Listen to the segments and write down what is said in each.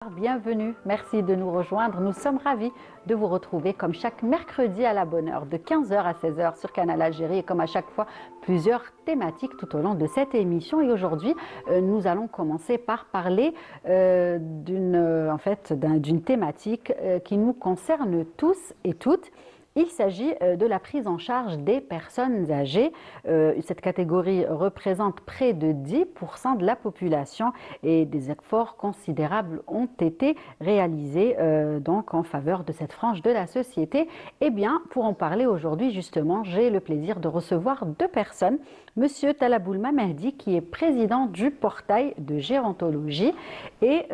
Bienvenue, merci de nous rejoindre. Nous sommes ravis de vous retrouver comme chaque mercredi à la bonne heure, de 15h à 16h sur Canal Algérie et comme à chaque fois, plusieurs thématiques tout au long de cette émission. Et aujourd'hui, nous allons commencer par parler d'une thématique qui nous concerne tous et toutes. Il s'agit de la prise en charge des personnes âgées. Cette catégorie représente près de 10% de la population et des efforts considérables ont été réalisés donc en faveur de cette frange de la société. Eh bien, pour en parler aujourd'hui, justement, j'ai le plaisir de recevoir deux personnes. Monsieur Talaboulma Mehdi, qui est président du portail de gérontologie, et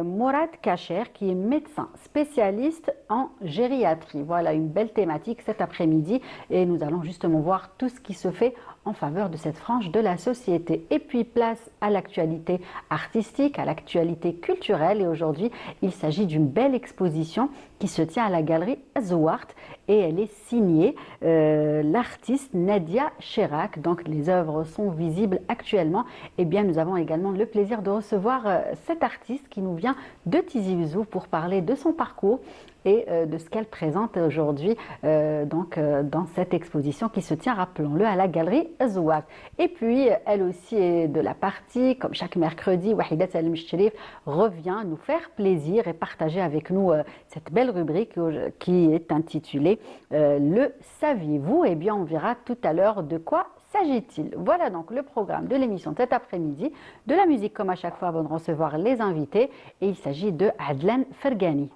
Mourad Kacher, qui est médecin spécialiste en gériatrie. Voilà une belle thématique cet après-midi et nous allons justement voir tout ce qui se fait en faveur de cette frange de la société. Et puis place à l'actualité artistique, à l'actualité culturelle. Et aujourd'hui, il s'agit d'une belle exposition qui se tient à la galerie Zouart et elle est signée l'artiste Nadia Chirac. Donc les œuvres sont visibles actuellement. Et bien nous avons également le plaisir de recevoir cet artiste qui nous vient de Tizi Ouzou pour parler de son parcours et de ce qu'elle présente aujourd'hui dans cette exposition qui se tient, rappelons-le, à la galerie Zouat. Et puis, elle aussi est de la partie, comme chaque mercredi, Wahidat Salim Sherif revient nous faire plaisir et partager avec nous cette belle rubrique qui est intitulée Le saviez-vous? Eh bien, on verra tout à l'heure de quoi s'agit-il. Voilà donc le programme de l'émission de cet après-midi. De la musique comme à chaque fois avant de recevoir les invités. Et il s'agit de Adlan Fergani.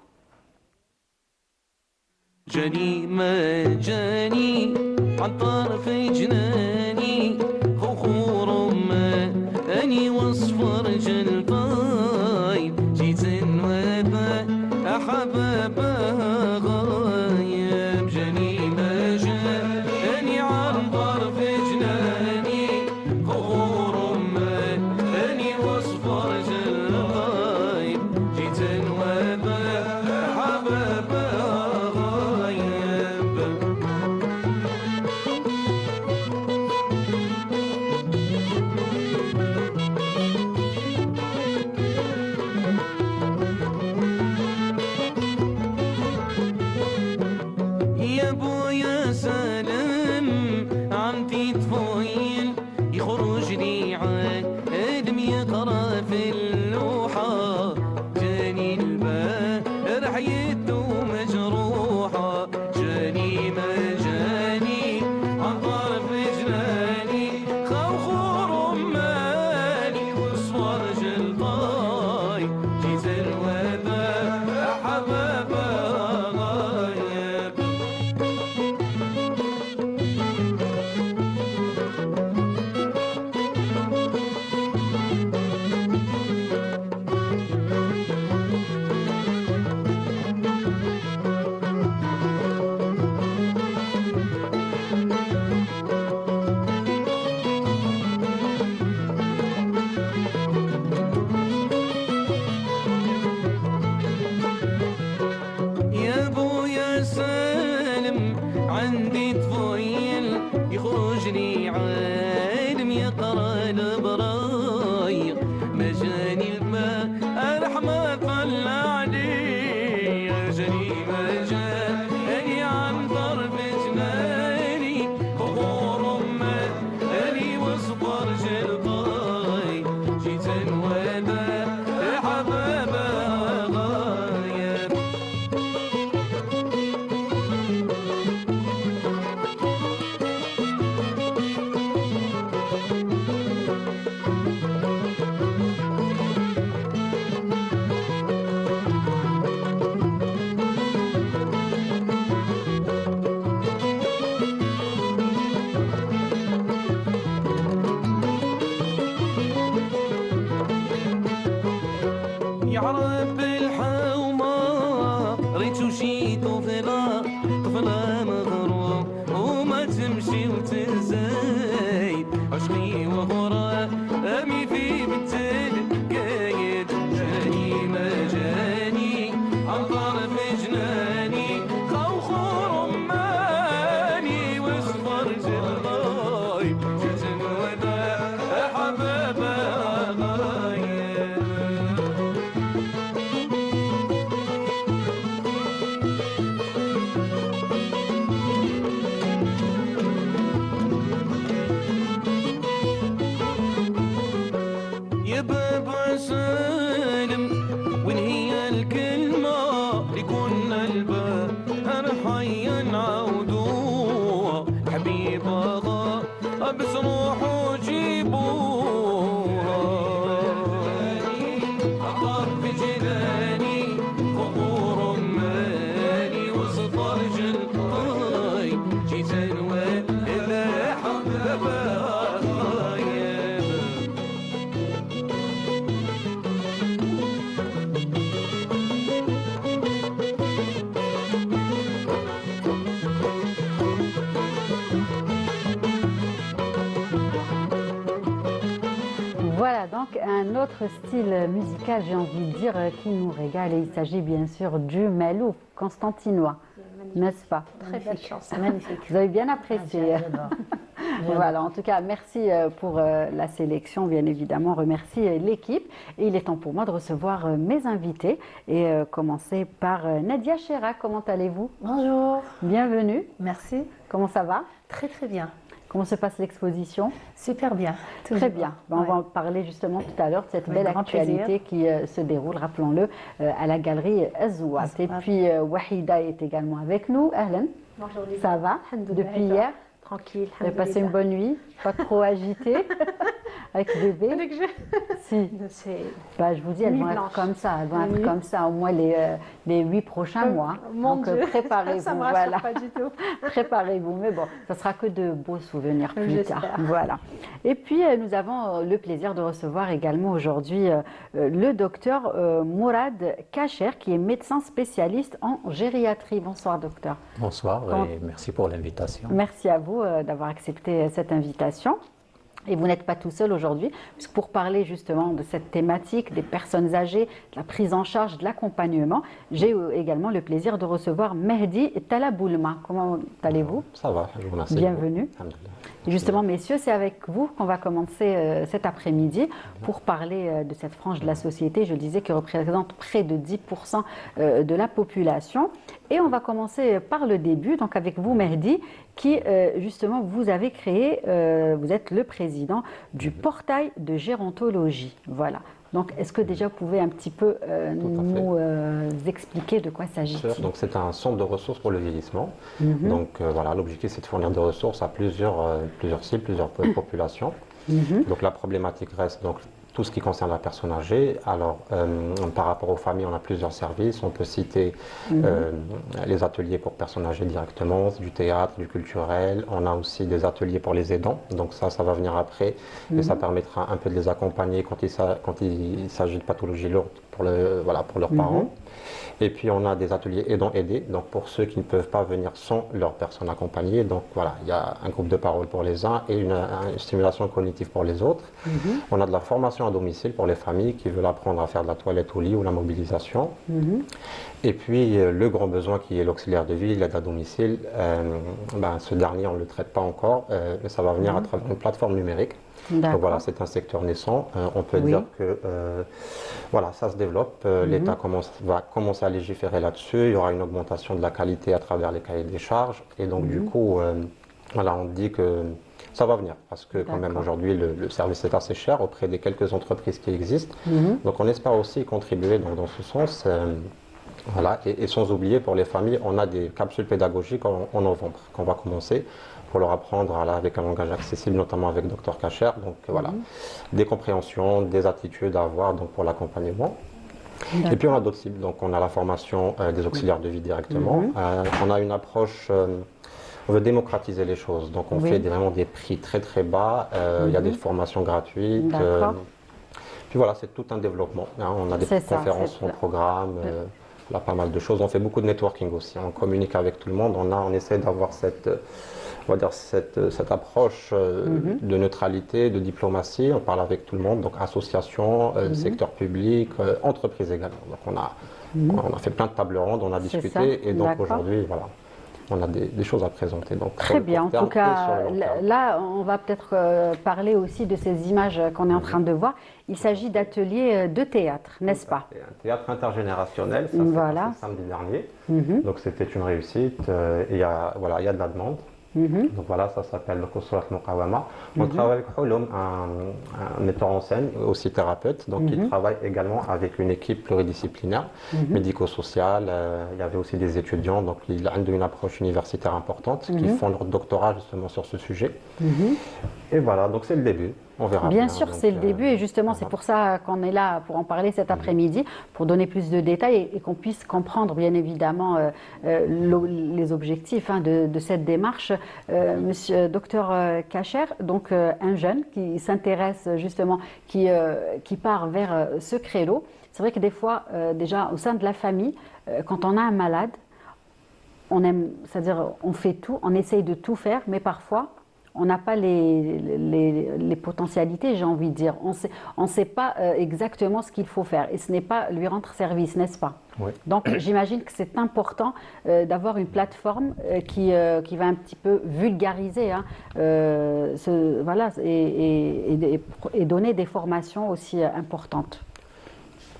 جاني ما جاني عن طرف جناني خور ما أني وصفر جلبايب جيت وذا أحباب غايب جاني ما جاني عن طرف جناني خور ما أني وصفر جلبايب جيت وذا أحباب un autre style musical, j'ai envie de dire, qui nous régale. Et il s'agit bien sûr du Malouf constantinois, n'est-ce pas? Très belle chanson, magnifique. Vous avez bien apprécié. J'adore. Voilà, en tout cas, merci pour la sélection, bien évidemment. Remercie l'équipe. Et il est temps pour moi de recevoir mes invités. Et commencer par Nadia Chera. Comment allez-vous? Bonjour. Bienvenue. Merci. Comment ça va? Très très bien. Comment se passe l'exposition? Super bien. Très bien. Ben, on va en parler justement tout à l'heure de cette belle actualité qui se déroule, rappelons-le, à la galerie Azouat. Et puis Wahida est également avec nous. Ahlan. Bonjour. Ça va depuis hier? Tranquille. Vous avez passé une bonne nuit, pas trop agitée, avec bébé? Avec Si. Bah, je vous dis, elles vont être comme ça, elles vont être comme ça au moins les 8 prochains mois. Mon Donc Dieu. Préparez-vous. Ça me rassure pas du tout. Préparez-vous, mais bon, ça sera que de beaux souvenirs plus tard. Voilà. Et puis nous avons le plaisir de recevoir également aujourd'hui le docteur Mourad Kacher, qui est médecin spécialiste en gériatrie. Bonsoir docteur. Bonsoir et merci pour l'invitation. Merci à vous d'avoir accepté cette invitation. Et vous n'êtes pas tout seul aujourd'hui, puisque pour parler justement de cette thématique des personnes âgées, de la prise en charge, de l'accompagnement, j'ai également le plaisir de recevoir Mehdi Talaboulma. Comment allez-vous? Ça va, je vous remercie. Bienvenue. Et justement, messieurs, c'est avec vous qu'on va commencer cet après-midi pour parler de cette frange de la société, je disais, qui représente près de 10% de la population. Et on va commencer par le début, donc avec vous, Mehdi, qui justement, vous avez créé, vous êtes le président du portail de gérontologie. Voilà. Donc, est-ce que déjà vous pouvez un petit peu nous expliquer de quoi s'agit-il? Donc, c'est un centre de ressources pour le vieillissement. Donc, voilà, l'objectif, c'est de fournir des ressources à plusieurs cibles, plusieurs populations. Donc, la problématique reste donc tout ce qui concerne la personne âgée. Alors, par rapport aux familles, on a plusieurs services. On peut citer les ateliers pour personnes âgées directement, du théâtre, du culturel. On a aussi des ateliers pour les aidants. Donc ça va venir après. Et ça permettra un peu de les accompagner quand il s'agit de pathologies lourdes pour leurs parents. Et puis on a des ateliers aidants-aidés, donc pour ceux qui ne peuvent pas venir sans leur personne accompagnée. Donc voilà, il y a un groupe de parole pour les uns et une stimulation cognitive pour les autres. On a de la formation à domicile pour les familles qui veulent apprendre à faire de la toilette au lit ou la mobilisation. Et puis le grand besoin qui est l'auxiliaire de vie, l'aide à domicile, ce dernier on ne le traite pas encore, mais ça va venir à travers une plateforme numérique. Donc voilà, c'est un secteur naissant. On peut dire que voilà, ça se développe. L'État va commencer à légiférer là-dessus. Il y aura une augmentation de la qualité à travers les cahiers des charges. Et donc du coup, voilà, on dit que ça va venir parce que quand même aujourd'hui le service est assez cher auprès des quelques entreprises qui existent. Donc on espère aussi contribuer dans ce sens. Voilà, et sans oublier pour les familles, on a des capsules pédagogiques en novembre qu'on va commencer pour leur apprendre avec un langage accessible, notamment avec Dr Kacher. Donc voilà, des compréhensions, des attitudes à avoir donc, pour l'accompagnement. Et puis on a d'autres cibles, donc on a la formation des auxiliaires de vie directement. On a une approche, on veut démocratiser les choses, donc on fait vraiment des prix très très bas, il y a des formations gratuites. Puis voilà, c'est tout un développement. Hein. On a des conférences, on programme. Là, pas mal de choses. On fait beaucoup de networking aussi. On communique avec tout le monde. On essaie d'avoir cette approche de neutralité, de diplomatie. On parle avec tout le monde, donc associations, secteur public, entreprises également. Donc on a fait plein de tables rondes, on a discuté et donc aujourd'hui, voilà. On a des choses à présenter. Donc, très bien. En tout cas, là, on va peut-être parler aussi de ces images qu'on est en train de voir. Il s'agit d'ateliers de théâtre, n'est-ce pas? Un théâtre intergénérationnel, ça s'est passé samedi dernier. Donc c'était une réussite. Il y a de la demande. Donc voilà, ça s'appelle le Kosurat Muqawama. On travaille avec Houloum, un metteur en scène, aussi thérapeute, donc qui travaille également avec une équipe pluridisciplinaire, médico-sociale. Il y avait aussi des étudiants, donc il a une approche universitaire importante, qui font leur doctorat justement sur ce sujet. Et voilà, donc c'est le début. On verra bien sûr, c'est le début et justement c'est pour ça qu'on est là pour en parler cet après-midi, pour donner plus de détails et qu'on puisse comprendre bien évidemment les objectifs de cette démarche. Monsieur docteur Kacher, donc un jeune qui s'intéresse justement, qui part vers ce créneau. C'est vrai que des fois, déjà au sein de la famille, quand on a un malade, on aime, c'est-à-dire on fait tout, on essaye de tout faire, mais parfois on n'a pas les potentialités, j'ai envie de dire. On ne sait pas exactement ce qu'il faut faire et ce n'est pas lui rendre service, n'est-ce pas? Oui. Donc j'imagine que c'est important d'avoir une plateforme qui va un petit peu vulgariser, hein, voilà, et donner des formations aussi importantes.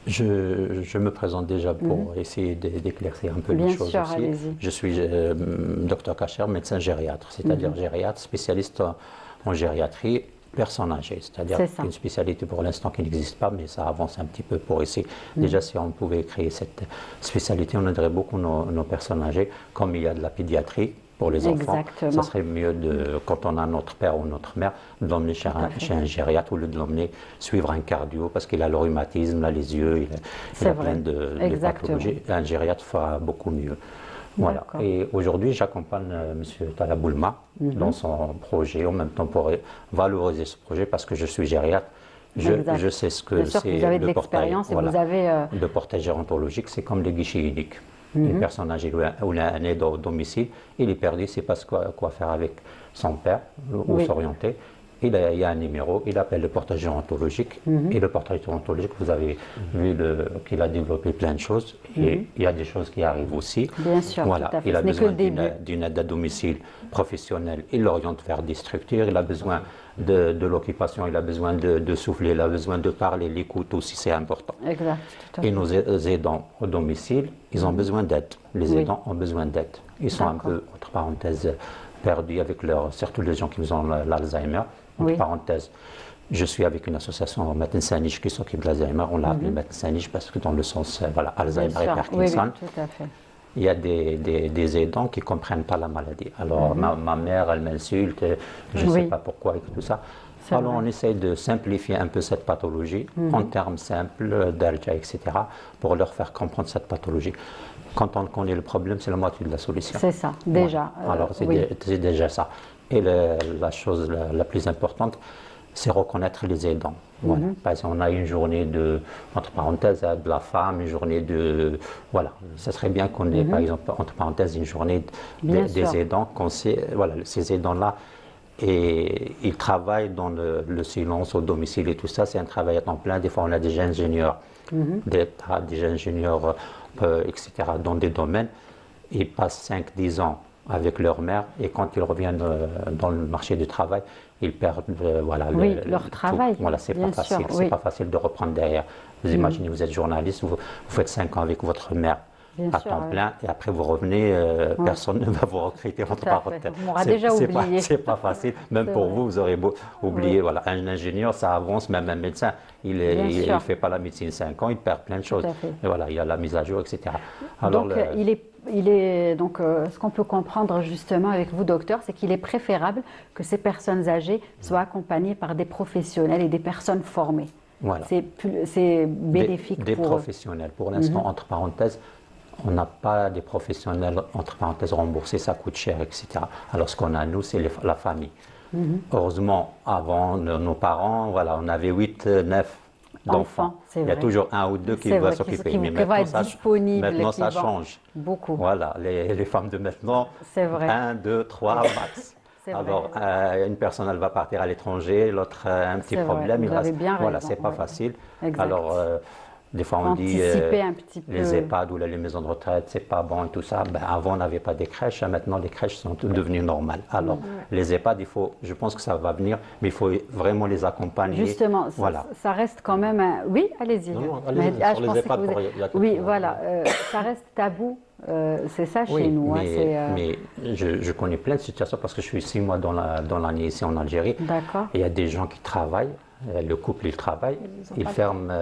Je me présente déjà pour essayer d'éclaircir un peu Bien les choses sûr, aussi. allez-y. Je suis docteur Kacher, médecin gériatre, c'est-à-dire gériatre, spécialiste en gériatrie, personnes âgées, c'est-à-dire C'est ça. une spécialité pour l'instant qui n'existe pas, mais ça avance un petit peu pour essayer. Déjà, si on pouvait créer cette spécialité, on aiderait beaucoup nos personnes âgées, comme il y a de la pédiatrie pour les enfants. Exactement. Ça serait mieux, quand on a notre père ou notre mère, de l'emmener chez un gériatre au lieu de l'emmener suivre un cardio parce qu'il a le rhumatisme, là, les yeux, il a vrai. plein de Exactement. pathologies. Un gériatre fera beaucoup mieux. Voilà. D'accord. Et aujourd'hui, j'accompagne M. Talaboulma dans son projet, en même temps pour valoriser ce projet parce que je suis gériatre. Exact. Je sais ce que Bien sûr que c'est vous avez de le portail. l'expérience et Voilà. vous avez... Le portail gérontologique, c'est comme les guichets uniques. Une personne âgée ou un aide au domicile, il est perdu, il ne sait pas quoi faire avec son père, où Oui. s'orienter. Il y a un numéro, il appelle le portail gérontologique. Et le portail gérontologique, vous avez vu qu'il a développé plein de choses. Et il y a des choses qui arrivent aussi. Bien sûr, Voilà. tout à fait. Il a Ce n'est que besoin le début. d'une aide à domicile professionnelle. Il l'oriente vers des structures. Il a besoin de l'occupation, il a besoin de souffler, il a besoin de parler. L'écoute aussi, c'est important. Exact, tout à fait. Et nos aidants au domicile, ils ont besoin d'aide. Les Oui. aidants ont besoin d'aide. Ils sont un D'accord. peu, entre parenthèses, perdus avec surtout les gens qui ont l'Alzheimer. Entre Oui. parenthèses, je suis avec une association Matin Saint-Nich qui s'occupe de l'Alzheimer. On l'a appelé Matin Saint-Nich parce que dans le sens, voilà, Bien Alzheimer et sûr. Parkinson, Oui, oui, tout à fait. il y a des aidants qui ne comprennent pas la maladie. Alors, ma mère, elle m'insulte, je ne sais Oui. pas pourquoi et tout ça. C'est Alors, vrai. on essaye de simplifier un peu cette pathologie en termes simples, d'Alja, etc., pour leur faire comprendre cette pathologie. Quand on connaît le problème, c'est la moitié de la solution. C'est ça, déjà. Voilà. Alors, oui. c'est déjà ça. Et la chose la plus importante, c'est reconnaître les aidants. Voilà. Par exemple, on a une journée entre parenthèses, de la femme, une journée de... Voilà, ça serait bien qu'on ait, par exemple, entre parenthèses, une journée Bien sûr. des aidants, qu'on sait, voilà, ces aidants-là, et ils travaillent dans le silence au domicile et tout ça, c'est un travail à temps plein. Des fois, on a des ingénieurs d'État, des ingénieurs, etc., dans des domaines. Ils passent 5-10 ans avec leur mère et quand ils reviennent dans le marché du travail, ils perdent voilà, Oui, leur travail, tout. Voilà, c'est bien pas sûr, facile, oui. c'est pas facile de reprendre derrière. Vous imaginez, vous êtes journaliste, vous faites 5 ans avec votre mère Bien à sûr, temps oui. plein et après vous revenez, personne ne va vous recruter entre Tout à fait. parenthèses. On m'aura déjà oublié. C'est pas facile, même C'est pour vrai. vous, vous aurez oublié. Oui. Voilà, un ingénieur, ça avance, même un médecin, il Bien sûr. ne fait pas la médecine 5 ans, il perd plein de choses. à fait. Et voilà, il y a la mise à jour, etc. Alors, Donc, ce qu'on peut comprendre justement avec vous, docteur, c'est qu'il est préférable que ces personnes âgées soient accompagnées par des professionnels et des personnes formées. Voilà. C'est bénéfique des pour eux. professionnels. Pour l'instant, entre parenthèses, on n'a pas des professionnels, entre parenthèses, remboursés, ça coûte cher, etc. Alors, ce qu'on a, nous, c'est la famille. Heureusement, avant nos parents, voilà, on avait 8, 9 d'enfants. Enfants, c'est Il y a vrai. toujours un ou deux qui C'est va vrai, s'occuper. qui Mais va maintenant, être disponible, maintenant qui ça va- change. Beaucoup. Voilà, les femmes de maintenant, C'est vrai. 1, 2, 3 max. C'est vrai. Alors, une personne, elle va partir à l'étranger, l'autre a un petit C'est vrai, problème. vous avez bien voilà, raison, c'est pas ouais. facile. Exact. Alors, des fois, on dit Anticiper un petit peu. les EHPAD ou les maisons de retraite, c'est pas bon et tout ça. Ben, avant, on n'avait pas des crèches. Maintenant, les crèches sont devenues normales. Alors, les EHPAD, je pense que ça va venir, mais il faut vraiment les accompagner. Justement, voilà. ça reste quand même un... Oui, allez-y. Non, allez-y, Mais- sur les pensais que EHPAD, vous- il y a quelque Oui, chose. voilà, ça reste tabou. C'est ça Oui, chez nous. hein, c'est, mais je connais plein de situations parce que je suis 6 mois dans l'année ici en Algérie. D'accord. Et il y a des gens qui travaillent, le couple il travaille, il ferme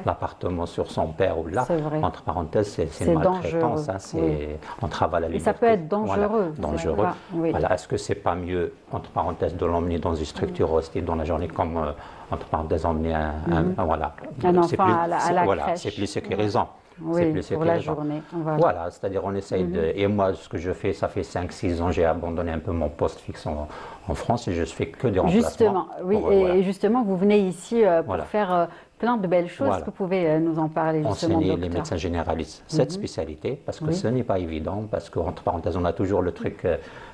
l'appartement sur son père ou là. C'est vrai. Entre parenthèses, c'est C'est maltraitant, dangereux, ça, oui. on travaille à la Et ça liberté. peut être dangereux, Voilà, c'est dangereux. vrai, oui. Voilà, est-ce que c'est pas mieux, entre parenthèses, de l'emmener dans une structure, rester dans la journée comme, entre parenthèses, emmener voilà. Un C'est enfant à la voilà, crèche. c'est plus sécurisant. C'est Oui, plus pour la sécurisant. journée. Voilà. Voilà, c'est-à-dire on essaye de... Et moi, ce que je fais, ça fait 5-6 ans, j'ai abandonné un peu mon poste fixe en France et je fais que des remplacements. Justement, oui, Pour, et voilà, justement, vous venez ici pour Voilà. faire plein de belles choses. Voilà. Est-ce que vous pouvez nous en parler justement, enseigner les docteur? médecins généralistes cette spécialité, parce que Oui. ce n'est pas évident, parce qu'entre parenthèses, on a toujours le truc,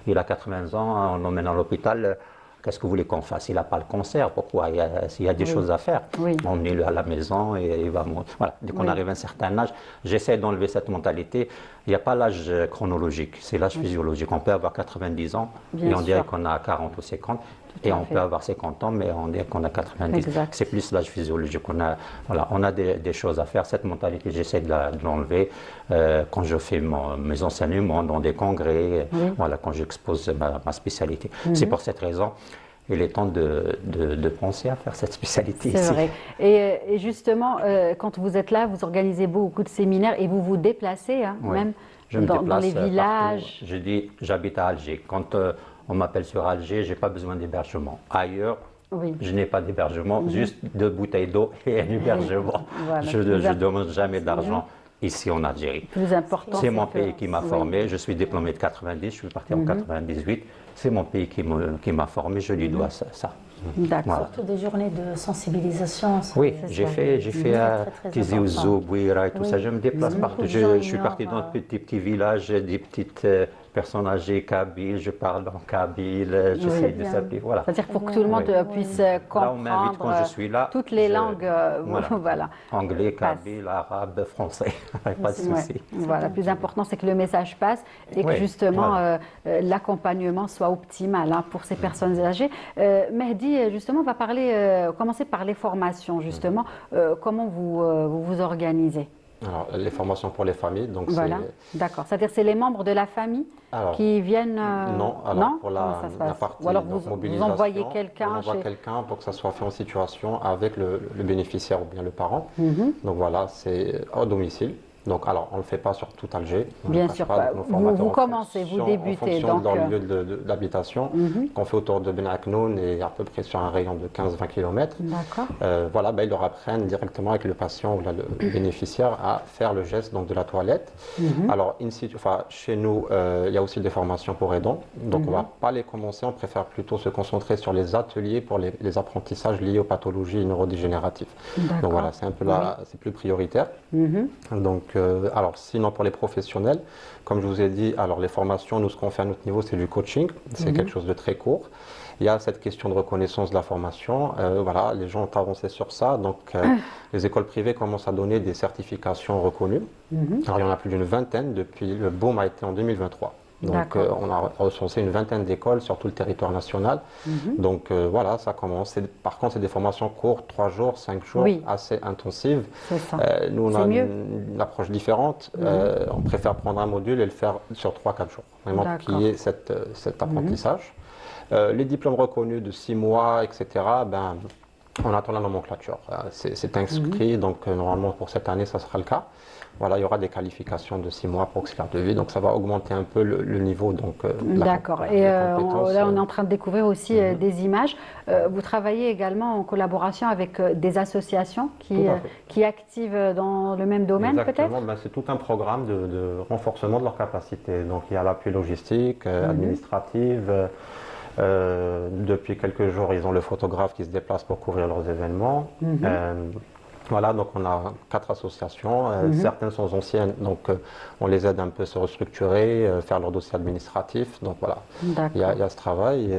il a 80 ans, on l'emmène à l'hôpital, qu'est-ce que vous voulez qu'on fasse? Il n'a pas le cancer, pourquoi? Il y a des choses à faire. Oui. On est à la maison et il va mourir. Voilà. Dès qu'on arrive à un certain âge, j'essaie d'enlever cette mentalité. Il n'y a pas l'âge chronologique, c'est l'âge physiologique. On peut avoir 90 ans Bien et on dirait sûr. qu'on a 40 ou 50. Tout Et à on fait. peut avoir 50 ans, mais on dirait qu'on a 90. Exact. C'est plus l'âge physiologique. On a des choses à faire. Cette mentalité, j'essaie de l'enlever quand je fais mes enseignements dans des congrès, voilà, quand j'expose ma spécialité. C'est pour cette raison. Il est temps de penser à faire cette spécialité ici. C'est vrai. Et justement, quand vous êtes là, vous organisez beaucoup de séminaires et vous vous déplacez, hein, Oui. même Je me dans déplace les partout. villages. Je dis, j'habite à Alger. Quand on m'appelle sur Alger, je n'ai pas besoin d'hébergement. Ailleurs, Oui. je n'ai pas d'hébergement, juste deux bouteilles d'eau et un hébergement. Voilà. Je ne demande jamais d'argent ici en Algérie. Plus important, C'est mon que- pays qui m'a Oui. formé. Je suis diplômé de 90, je suis parti en 98. C'est mon pays qui m'a formé, je lui dois ça. D'accord. Voilà. Surtout des journées de sensibilisation. Oui, c'est j'ai ça. fait très Tizi important. Ouzou, Bouira et tout Oui. ça. Je me déplace Beaucoup partout. de gens Je suis parti ignorent, dans de petits villages, des petites personnes âgées kabyles. Je parle en kabyle, j'essaie de bien. s'appeler. Voilà. C'est-à-dire pour que tout le monde Oui. puisse Là, on m'invite comprendre quand je suis là. toutes les je- langues. Voilà. Voilà. Anglais, kabyle, arabe, français. Pas de Ouais. souci. Voilà. Le plus important, c'est que le message passe et que Oui, justement voilà. l'accompagnement soit optimal, hein, pour ces personnes âgées. Mehdi, justement, va commencer par les formations, justement. Comment vous organisez? Alors, les formations pour les familles, donc Voilà, d'accord. C'est-à-dire c'est les membres de la famille Alors, qui viennent. Non, alors non pour Comment ça se passe partie Ou alors donc, vous mobilisation, envoyez quelqu'un on envoie chez. quelqu'un pour que ça soit fait en situation avec le bénéficiaire ou bien le parent. Mhm. Donc voilà, c'est au domicile. Donc alors, on ne le fait pas sur tout Alger. On Bien ne cache sûr, pas, bah, nos vous formateurs, en commencez, vous fonction- débutez, En fonction donc, de leur lieu d'habitation, Mhm. qu'on fait autour de Ben Aknoun et à peu près sur un rayon de 15-20 km. D'accord. Voilà, ils leur apprennent directement avec le patient ou le bénéficiaire à faire le geste donc, de la toilette. Alors, chez nous, il y a aussi des formations pour aidants. Donc, on ne va pas les commencer. On préfère plutôt se concentrer sur les ateliers pour les apprentissages liés aux pathologies neurodégénératives. D'accord. Donc, voilà, c'est un peu c'est plus prioritaire. Mhm. Donc, alors, sinon, pour les professionnels, comme je vous ai dit, alors les formations, nous, ce qu'on fait à notre niveau, c'est du coaching. C'est quelque chose de très court. Il y a cette question de reconnaissance de la formation. Voilà, les gens ont avancé sur ça. Donc, les écoles privées commencent à donner des certifications reconnues. Alors, il y en a plus d'une vingtaine depuis le boom a été en 2023. Donc, D'accord. on a recensé une vingtaine d'écoles sur tout le territoire national. Donc, voilà, ça commence. Par contre, c'est des formations courtes, 3 jours, 5 jours, Oui. assez intensives. C'est ça. Nous, on C'est a mieux. une approche différente. On préfère prendre un module et le faire sur 3-4 jours. Vraiment D'accord. qu'il y ait cet apprentissage. Les diplômes reconnus de 6 mois, etc., ben, on attend la nomenclature. C'est inscrit, donc normalement pour cette année, ça sera le cas. Voilà, il y aura des qualifications de 6 mois pour auxiliaire de vie, donc ça va augmenter un peu le niveau. D'accord. Et là, on est en train de découvrir aussi des images. Vous travaillez également en collaboration avec des associations Tout à fait. qui activent dans le même domaine, peut-être? Exactement, ben, c'est tout un programme de renforcement de leurs capacités. Donc il y a l'appui logistique, administratif. Depuis quelques jours, ils ont le photographe qui se déplace pour couvrir leurs événements. Voilà, donc on a 4 associations. Certaines sont anciennes, donc on les aide un peu à se restructurer, faire leur dossier administratif. Donc voilà, il y D'accord. a ce travail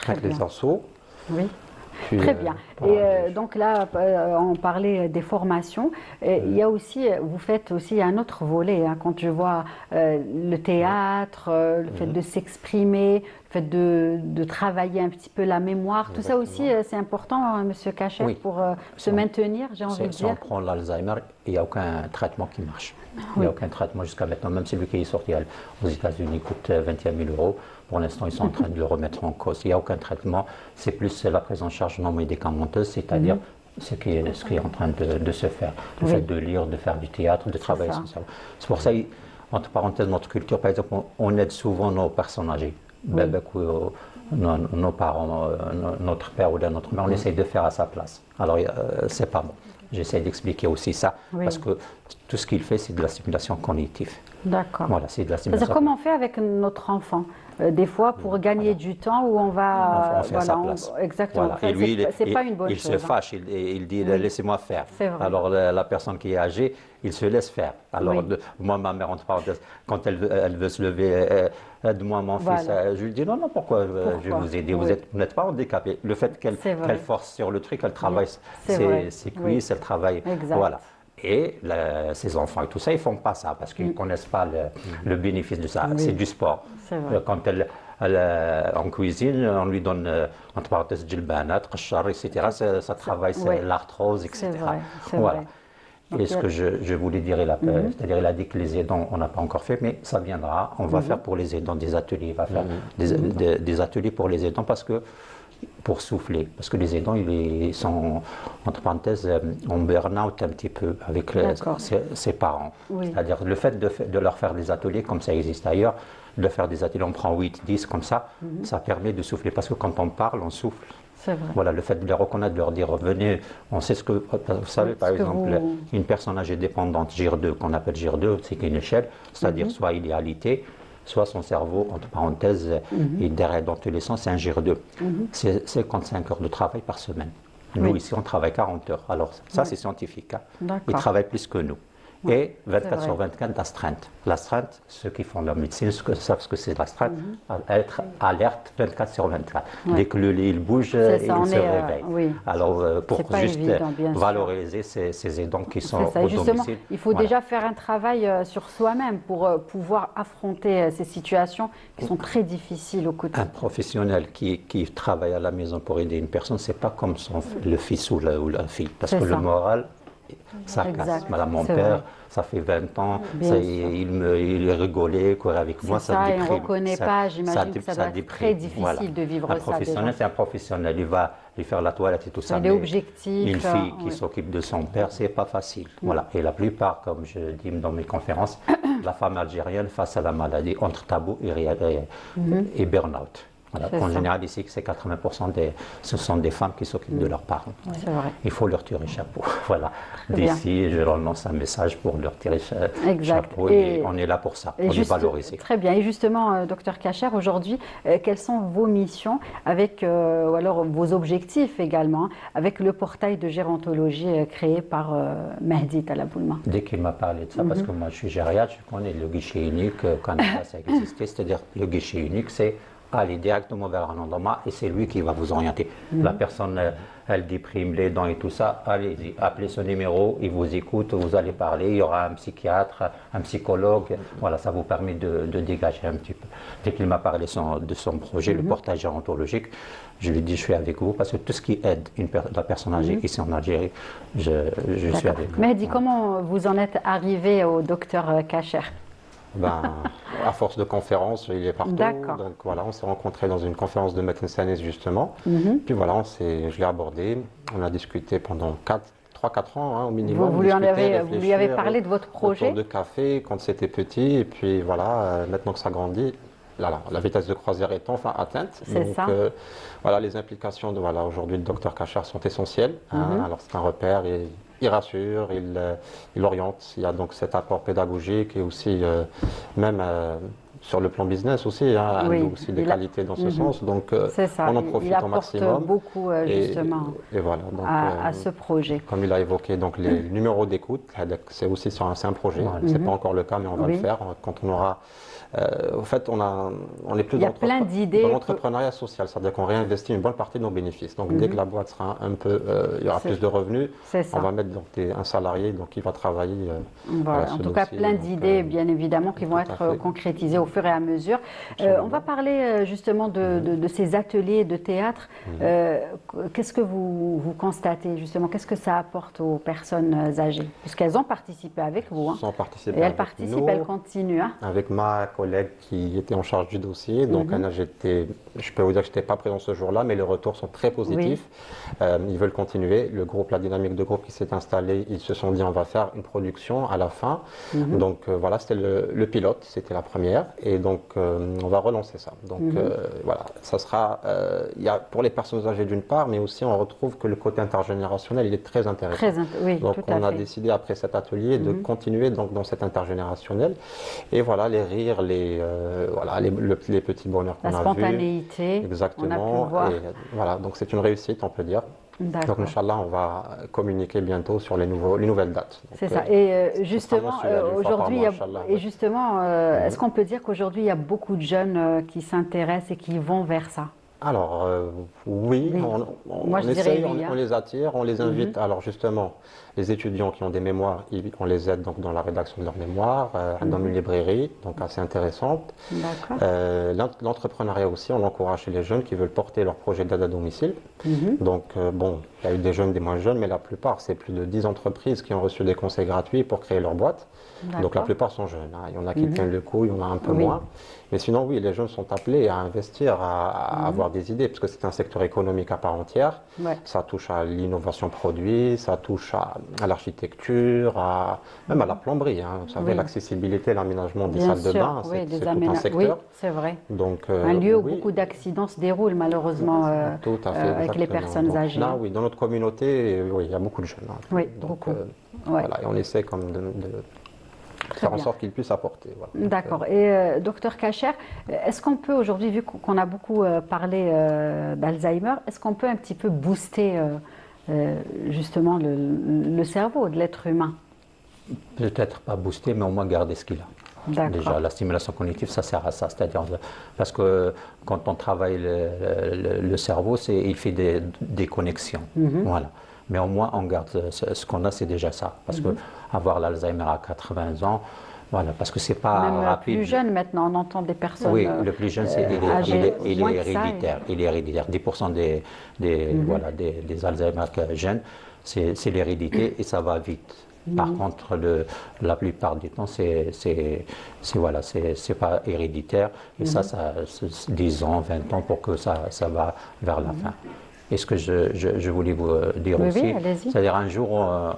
avec les bien. assos. Oui. Puis, Très bien. voilà, Et donc là, on parlait des formations. Il y a aussi, vous faites aussi un autre volet, hein, quand je vois le théâtre, le fait de s'exprimer, le fait de travailler un petit peu la mémoire. Tout ça aussi, c'est important, hein, Monsieur Cachet, Oui. pour se maintenir, j'ai envie de Si on dire. prend l'Alzheimer, il n'y a aucun traitement qui marche. Il n'y a aucun traitement jusqu'à maintenant. Même celui qui est sorti aux États-Unis coûte 21 000 euros. Pour l'instant, ils sont en train de le remettre en cause. Il n'y a aucun traitement. C'est plus la prise en charge non médicamenteuse, c'est-à-dire ce qui est en train de se faire. Le fait de lire, de faire du théâtre, de travailler ça. son cerveau. C'est pour ça, entre parenthèses, notre culture, par exemple, on aide souvent nos personnes âgées. Nos parents, notre père ou notre mère, on essaye de faire à sa place. Alors, c'est pas bon. J'essaie d'expliquer aussi ça, Oui. parce que tout ce qu'il fait, c'est de la stimulation cognitive. D'accord. Voilà, c'est de la C'est-à-dire simulation. comment on fait avec notre enfant des fois pour gagner du temps où on va On fait à sa place. exactement. Voilà. Enfin, Et lui, c'est pas une bonne il chose. se fâche, il dit Oui. laissez-moi faire. C'est vrai. Alors la personne qui est âgée, il se laisse faire. Alors Oui. moi, ma mère, entre parenthèses, quand elle veut se lever, aide-moi mon fils, Voilà. je lui dis non, non, pourquoi, je vais vous aider, Oui. vous n'êtes pas handicapé. Le fait C'est vrai. qu'elle force sur le truc, elle travaille C'est vrai. ses Oui. cuisses, elle travaille. Exact. Voilà. Et ses enfants et tout ça, ils ne font pas ça parce qu'ils ne connaissent pas le bénéfice de ça. Oui. C'est du sport. C'est vrai. Quand elle, en cuisine, on lui donne, entre parenthèses, djilbanat, qachar, etc. Ça travaille Oui. l'arthrose, etc. C'est vrai, c'est Voilà. vrai. Et Donc, ce que je voulais dire, c'est-à-dire il a dit que les aidants, on n'a pas encore fait, mais ça viendra. On va faire pour les aidants des ateliers. On va faire des ateliers pour les aidants parce que pour souffler, parce que les aidants, ils sont, entre parenthèses, en burn-out un petit peu avec D'accord. ses parents. Oui. C'est-à-dire le fait de leur faire des ateliers, comme ça existe ailleurs, de faire des ateliers, on prend 8, 10 comme ça, ça permet de souffler, parce que quand on parle, on souffle. C'est vrai. Voilà, le fait de les reconnaître, de leur dire, venez, on sait ce que, vous savez, Oui, par ce que exemple, vous- une personne âgée dépendante, GIR 2, qu'on appelle GIR 2, c'est une échelle, c'est-à-dire soit idéalité, soit son cerveau, entre parenthèses, et derrière dans tous les sens, c'est un GIR 2. C'est 55 heures de travail par semaine. Nous, Oui. ici, on travaille 40 heures. Alors, ça, c'est scientifique. Hein. D'accord. Ils travaillent plus que nous. Et 24 c'est sur vrai. 24 d'astreinte. L'astreinte, ceux qui font la médecine savent ce que c'est l'astreinte, être alerte 24 sur 24. Dès que le lit il bouge, C'est il ça, on se est, réveille. oui. Alors, pour C'est pas juste évident, bien sûr. valoriser ces aidants qui sont C'est ça. au Et justement, domicile. il faut Voilà. déjà faire un travail sur soi-même pour pouvoir affronter ces situations qui sont très difficiles au Un quotidien. professionnel qui travaille à la maison pour aider une personne, c'est pas comme le fils ou la fille. Parce C'est que ça. le moral, ça Exact. casse. Madame, mon C'est père, vrai. ça fait 20 ans, Bien ça, sûr. il rigolait, courait avec moi, C'est ça ça, et on déprime. reconnaît pas, j'imagine que ça doit être déprime. très difficile de vivre Un ça, professionnel, déjà. c'est un professionnel, il va lui faire la toilette et tout ça. Il est mais objectif, Une fille qui oui. s'occupe de son père, c'est pas facile. Voilà. Et la plupart, comme je dis dans mes conférences, la femme algérienne face à la maladie, entre tabou et burn-out. Voilà. C'est En ça. général, ici, c'est 80% ce sont des femmes qui s'occupent de leurs parents. C'est vrai. Il faut leur tirer chapeau. Voilà. bien. D'ici, je leur lance un message pour leur tirer Exact. chapeau. Et- Et on est là pour ça, Et pour les juste- valoriser. Très bien. Et justement, docteur Kacher, aujourd'hui, quelles sont vos missions avec, ou alors vos objectifs également, avec le portail de gérontologie créé par Mehdi Talaboulma? Dès qu'il m'a parlé de ça, Mhm. parce que moi je suis gériatre, je connais le guichet unique, au Canada ça existait, c'est-à-dire le guichet unique, c'est aller directement vers un endroit et c'est lui qui va vous orienter. Mhm. La personne, elle déprime les dents et tout ça, allez-y, appelez ce numéro, il vous écoute, vous allez parler, il y aura un psychiatre, un psychologue, voilà, ça vous permet de dégager un petit peu. Dès qu'il m'a parlé de son projet, Mhm. le portage gérontologique, je lui ai dit je suis avec vous parce que tout ce qui aide la personne âgée ici en Algérie, je suis avec vous. Mehdi, Voilà. comment vous en êtes arrivé au docteur Kacher? Ben, à force de conférences, il est partout. D'accord. Donc voilà, on s'est rencontrés dans une conférence de médecine saniste justement. Puis voilà, je l'ai abordé. On a discuté pendant 3-4 ans hein, au minimum. Vous lui discuter, avez réfléchir parlé de votre projet? autour de café quand c'était petit. Et puis voilà, maintenant que ça grandit, la vitesse de croisière est enfin atteinte. C'est Donc, ça. voilà, les implications de aujourd'hui le docteur Kacher sont essentielles. Hein. Alors c'est un repère. Il rassure, il oriente. Il y a donc cet apport pédagogique et aussi même sur le plan business aussi, hein, Oui, aussi des il a- qualités dans ce sens. Donc C'est ça. on en Il profite au apporte maximum. beaucoup Et- justement Et voilà. Donc, à ce projet. comme il a évoqué donc les numéros d'écoute, c'est aussi c'est un projet. Voilà. C'est pas encore le cas, mais on va Oui. le faire quand on aura. Au fait, on est plus Il y a plein d'idées dans que- l'entrepreneuriat social, c'est-à-dire qu'on réinvestit une bonne partie de nos bénéfices. Donc dès que la boîte sera un peu, il y aura C'est- plus de revenus, C'est ça. on va mettre donc un salarié donc qui va travailler. Voilà, ce en tout cas, dossier. plein Donc, d'idées, bien évidemment, qui vont tout à être fait. concrétisées au fur et à mesure. On va parler justement de ces ateliers de théâtre. Qu'est-ce que vous constatez justement? Qu'est-ce que ça apporte aux personnes âgées? Puisqu'elles ont participé avec vous. Hein. Sans participer Et elles avec participent, nous, elles continuent. Hein. avec ma collègue qui était en charge du dossier. Donc, Anna, je peux vous dire que je n'étais pas présent ce jour-là, mais les retours sont très positifs. Ils veulent continuer. Le groupe, la dynamique de groupe qui s'est installée, ils se sont dit on va faire une production à la fin. Donc, voilà, c'était le pilote, c'était la première. et donc on va relancer ça. Donc voilà, ça sera, il y a pour les personnes âgées d'une part, mais aussi on retrouve que le côté intergénérationnel, il est très intéressant. Oui, donc tout à on a fait. décidé après cet atelier de continuer donc dans cet intergénérationnel, et voilà les rires, voilà les petits bonheurs qu'on La a vus. spontanéité, Exactement. on a pu le voir. Et voilà, donc c'est une réussite, on peut dire. Donc, D'accord. Inch'Allah, on va communiquer bientôt sur les nouvelles dates. Donc, C'est ça. Et justement, mensuel, une fois par aujourd'hui, mois, Inch'Allah, et ouais. justement, est-ce qu'on peut dire qu'aujourd'hui, il y a beaucoup de jeunes qui s'intéressent et qui vont vers ça? Alors, oui, Oui. on Moi, je dirais essaye, oui, hein. on les attire, on les invite. Alors, justement, les étudiants qui ont des mémoires, on les aide donc dans la rédaction de leurs mémoires, dans une librairie, donc assez intéressante. D'accord. L'entrepreneuriat aussi, on l'encourage chez les jeunes qui veulent porter leur projet d'aide à domicile. Donc, bon, il y a eu des jeunes, des moins jeunes, mais la plupart, c'est plus de 10 entreprises qui ont reçu des conseils gratuits pour créer leur boîte. Donc, la D'accord. plupart sont jeunes, hein. Il y en a qui tiennent le coup, il y en a un peu Oui. moins. Mais sinon, oui, les jeunes sont appelés à investir, à avoir des idées, parce que c'est un secteur économique à part entière. Ouais. Ça touche à l'innovation produit, ça touche à l'architecture, même à la plomberie. Hein. Vous savez, Oui. l'accessibilité, l'aménagement des Bien salles de sûr, bain, oui, c'est tout un secteur. Oui, c'est vrai. Donc, Un lieu où oui, beaucoup d'accidents se déroulent malheureusement tout à fait, avec les exactement. personnes Donc, âgées. là, oui, dans notre communauté, oui, il y a beaucoup de jeunes. Hein. Oui, Donc, beaucoup. Ouais. voilà, et on essaie comme de faire en bien. sorte qu'ils puissent apporter. Voilà. Donc, D'accord. Et docteur Kacher, est-ce qu'on peut aujourd'hui, vu qu'on a beaucoup parlé d'Alzheimer, est-ce qu'on peut un petit peu booster justement le cerveau de l'être humain? Peut-être pas booster, mais au moins garder ce qu'il a. D'accord. Déjà, la stimulation cognitive, ça sert à ça. C'est-à-dire, parce que quand on travaille le cerveau, il fait des connexions. Voilà. Mais au moins, on garde ce qu'on a, c'est déjà ça. Parce que avoir l'Alzheimer à 80 ans, voilà, parce que c'est pas Même rapide. plus jeune maintenant, on entend des personnes Oui, le plus jeune, âgées il moins est que ça, héréditaire. Il est héréditaire. 10% voilà, des Alzheimer jeunes, c'est l'hérédité et ça va vite. Par contre, la plupart du temps, c'est pas héréditaire. Et ça, c'est 10 ans, 20 ans pour que ça va vers la fin. Et ce que je voulais vous dire Oui, aussi, oui, allez-y. c'est-à-dire un jour,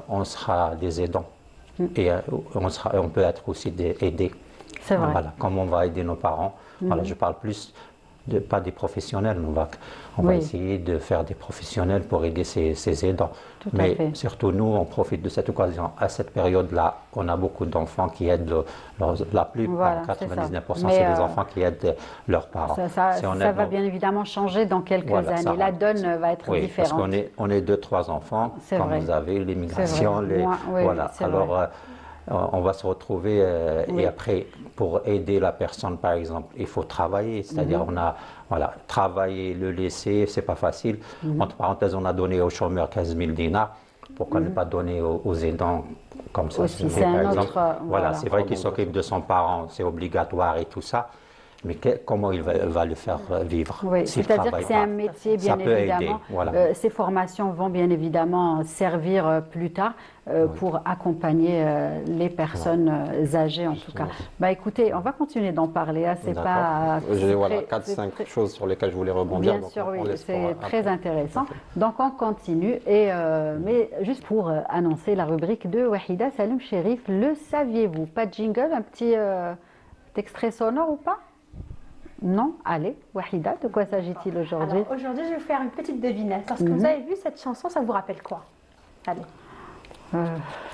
on sera des aidants. Et on peut être aussi aidés. C'est vrai. Voilà, comme on va aider nos parents. Voilà, je parle plus pas des professionnels. On va Oui. essayer de faire des professionnels pour aider ces aidants. Tout à Mais fait. surtout, nous, on profite de cette occasion. À cette période-là, on a beaucoup d'enfants qui aident, la plupart, Voilà, c'est 99%, ça. c'est Mais, des enfants qui aident leurs parents. Ça Si on va aide nos- bien évidemment changer dans quelques Voilà, ça années. La va. donne va être Oui, différente. parce qu'on est 2-3 enfants, C'est comme vrai. vous avez, C'est l'immigration, vrai. Moi, oui, voilà. c'est Alors, vrai. on va se retrouver Oui. et après, pour aider la personne, par exemple, il faut travailler, c'est-à-dire travailler, le laisser, c'est pas facile. Entre parenthèses, on a donné aux chômeurs 15 000 dinars. Pourquoi ne pas donner aux aidants comme ça? Aussi, c'est un autre, Voilà, voilà. c'est vrai qu'il s'occupe de son parent, c'est obligatoire et tout ça. Mais comment il va le faire vivre Oui, s'il c'est-à-dire que travaille c'est pas? un métier, bien Ça peut aider, évidemment. voilà. Ces formations vont bien évidemment servir plus tard pour accompagner les personnes âgées, en tout cas. Bah, écoutez, on va continuer d'en parler. Hein, c'est D'accord. pas. J'ai voilà, très- c'est 4-5 très- choses sur lesquelles je voulais rebondir. Bien donc sûr, on oui, laisse pour c'est après. très intéressant. Tout à fait. Donc on continue. Mais juste pour annoncer la rubrique de Wahida Salem Chérif, le saviez-vous? Pas de jingle, un petit extrait sonore ou pas? Non? Allez, Wahida, de quoi s'agit-il aujourd'hui? Alors aujourd'hui, je vais vous faire une petite devinette. Lorsque vous avez vu cette chanson, ça vous rappelle quoi? Allez,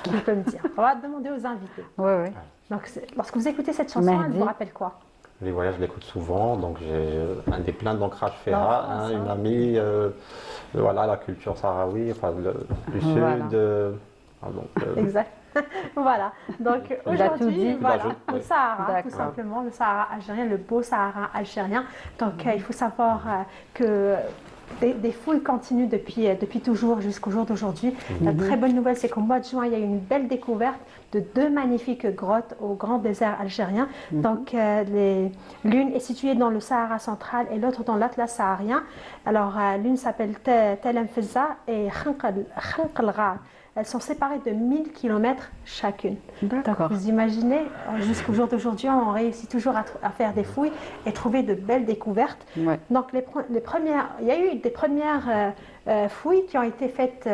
qui peut me dire? On va demander aux invités. Oui, oui. Donc, lorsque vous écoutez cette chanson, elle Mahdi. vous rappelle quoi? Les voyages, je l'écoute souvent, donc j'ai des plein d'ancrage Ferra, France, une amie, voilà, la culture sahraoui, enfin, du Voilà. sud. Exact. Voilà. Donc Il a tout dit. aujourd'hui, voilà, Oui. le Sahara, tout D'accord. simplement, le Sahara algérien, le beau Sahara algérien. Donc il faut savoir que des fouilles continuent depuis toujours jusqu'au jour d'aujourd'hui. La très bonne nouvelle, c'est qu'au mois de juin, il y a eu une belle découverte de 2 magnifiques grottes au grand désert algérien. Donc l'une est située dans le Sahara central et l'autre dans l'Atlas saharien. Alors l'une s'appelle Tel Mfezza et Khanq el Ghar. Elles sont séparées de 1000 km chacune. Donc D'accord. vous imaginez, jusqu'au jour d'aujourd'hui, on réussit toujours à faire des fouilles et trouver de belles découvertes. Ouais. Donc il y a eu des premières fouilles qui ont été faites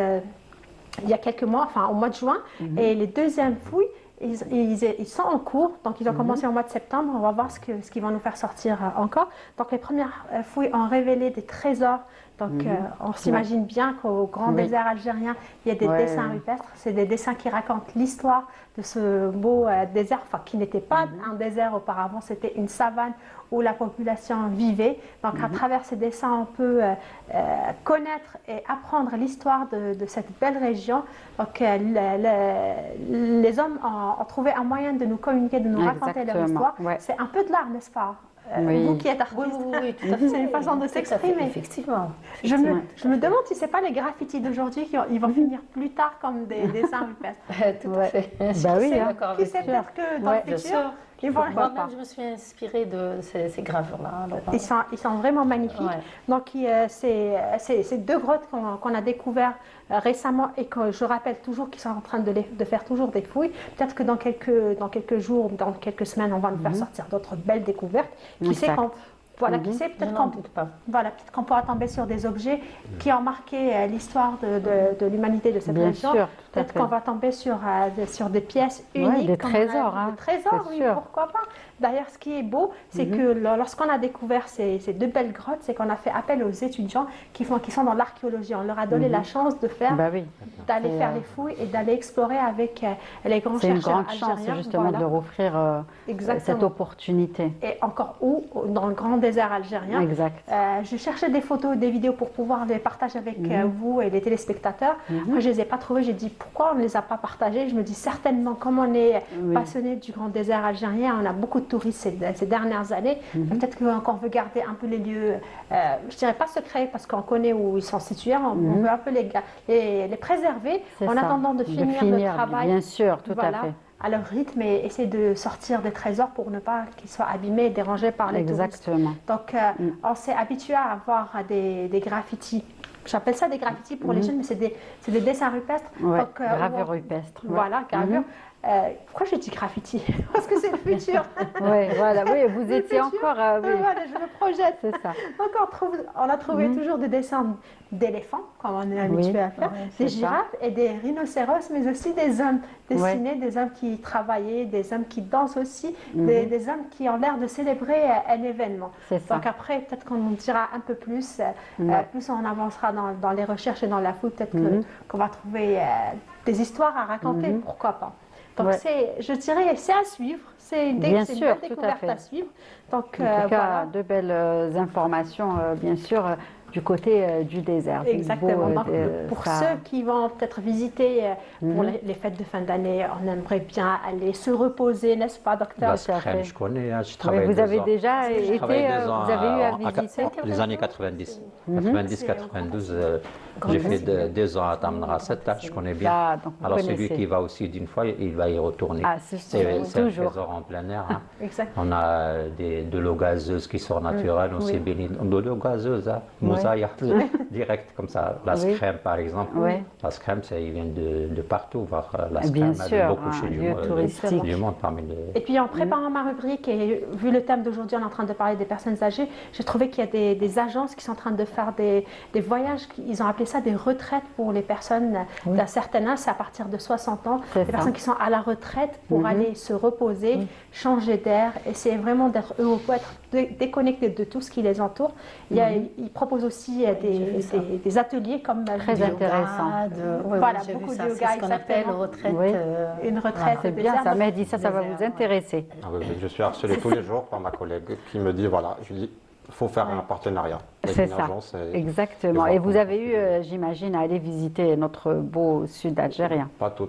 il y a quelques mois, enfin au mois de juin, et les deuxièmes fouilles ils sont en cours, donc ils ont commencé au mois de septembre. On va voir ce qu'ils vont nous faire sortir encore. Donc les premières fouilles ont révélé des trésors. Donc on s'imagine bien qu'au grand désert algérien, il y a des dessins rupestres. C'est des dessins qui racontent l'histoire de ce beau désert, enfin qui n'était pas un désert auparavant, c'était une savane où la population vivait. Donc à travers ces dessins, on peut connaître et apprendre l'histoire de cette belle région. Donc les hommes ont trouvé un moyen de nous communiquer, de nous raconter leur histoire. C'est un peu de l'art, n'est-ce pas? Vous qui êtes artiste, oui, tout à fait. C'est une façon de s'exprimer. Effectivement. Je me demande si ce n'est pas les graffitis d'aujourd'hui ils vont finir plus tard comme des dessins rupestres. Tout à fait. Bah oui, Qui sait peut-être que dans le futur, moi-même, je me suis inspirée de ces gravures-là. Ils sont vraiment magnifiques. Donc, c'est deux grottes qu'on a découvertes récemment et que je rappelle toujours qu'ils sont en train de faire toujours des fouilles. Peut-être que dans quelques jours, dans quelques semaines, on va nous faire sortir d'autres belles découvertes. Qui sait quand Voilà, qui sait, peut-être qu'on pourra tomber sur des objets qui ont marqué l'histoire de l'humanité de cette région. Peut-être qu'on va tomber sur des pièces uniques. Des trésors. Des trésors, oui, pourquoi pas. D'ailleurs, ce qui est beau, c'est que lorsqu'on a découvert ces deux belles grottes, c'est qu'on a fait appel aux étudiants qui sont dans l'archéologie. On leur a donné la chance de d'aller faire les fouilles et d'aller explorer avec les grands chercheurs algériens. C'est une grande chance, justement, de leur offrir cette opportunité. Et encore où, dans le grand désert algérien. Exact. Je cherchais des photos, des vidéos pour pouvoir les partager avec vous et les téléspectateurs. Moi, je ne les ai pas trouvées. J'ai dit, pourquoi on ne les a pas partagées? Je me dis, certainement, comme on est passionné du grand désert algérien, on a beaucoup de touristes ces dernières années. Peut-être qu'on veut garder un peu les lieux, je ne dirais pas secrets, parce qu'on connaît où ils sont situés. On veut un peu les préserver en attendant de finir le travail. Bien sûr, tout à fait. À leur rythme et essayer de sortir des trésors pour ne pas qu'ils soient abîmés et dérangés par les touristes. Donc, on s'est habitué à avoir des graffitis. J'appelle ça des graffitis pour les jeunes, mais c'est des dessins rupestres. Gravures rupestres. Voilà, gravures. Pourquoi je dis graffiti? Parce que c'est le futur. Vous étiez encore... Voilà, je me projette. C'est ça. Donc on a trouvé toujours des dessins d'éléphants, comme on est habitué à faire, des girafes et des rhinocéros, mais aussi des hommes dessinés, des hommes qui travaillaient, des hommes qui dansent aussi, des hommes qui ont l'air de célébrer un événement. Donc après, peut-être qu'on en dira un peu plus, plus on avancera dans les recherches et dans la fouille, peut-être qu'on va trouver des histoires à raconter, pourquoi pas. Donc, je dirais, c'est à suivre. C'est une belle découverte à suivre. Donc, en tout cas, de belles informations, bien sûr, du côté du désert. Exactement. Donc, pour ceux qui vont peut-être visiter pour les fêtes de fin d'année, on aimerait bien aller se reposer, n'est-ce pas, docteur? Je connais, je travaille vous avez déjà été, vous avez eu à visiter les années 90. 90-92, j'ai fait 2 ans à Tamnaraset, je connais bien. Alors celui qui va aussi d'une fois, il va y retourner. C'est un trésor en plein air. On a de l'eau gazeuse qui sort naturelle, on s'est béni de l'eau gazeuse, mosaïa, direct comme ça. La scrème par exemple, la scrème, il vient de partout, voir la scrème, il y a beaucoup chez du monde parmi les... Et puis en préparant ma rubrique, et vu le thème d'aujourd'hui, on est en train de parler des personnes âgées, j'ai trouvé qu'il y a des agences qui sont en train de faire des voyages, ils ont appelé ça des retraites pour les personnes d'un certain âge, c'est à partir de 60 ans, des personnes qui sont à la retraite pour aller se reposer, changer d'air, essayer vraiment d'être eux, pour être déconnectés de tout ce qui les entoure. Ils proposent aussi des ateliers comme très intéressant. Voilà, beaucoup de yoga, ce qu'on appelle retraite. Une retraite. C'est bien, ça m'a dit ça va vous intéresser. Je suis harcelé tous les jours par ma collègue qui me dit voilà, je dis il faut faire un partenariat. C'est ça, exactement. Et vous avez eu, j'imagine, à aller visiter notre beau sud algérien. Pas tout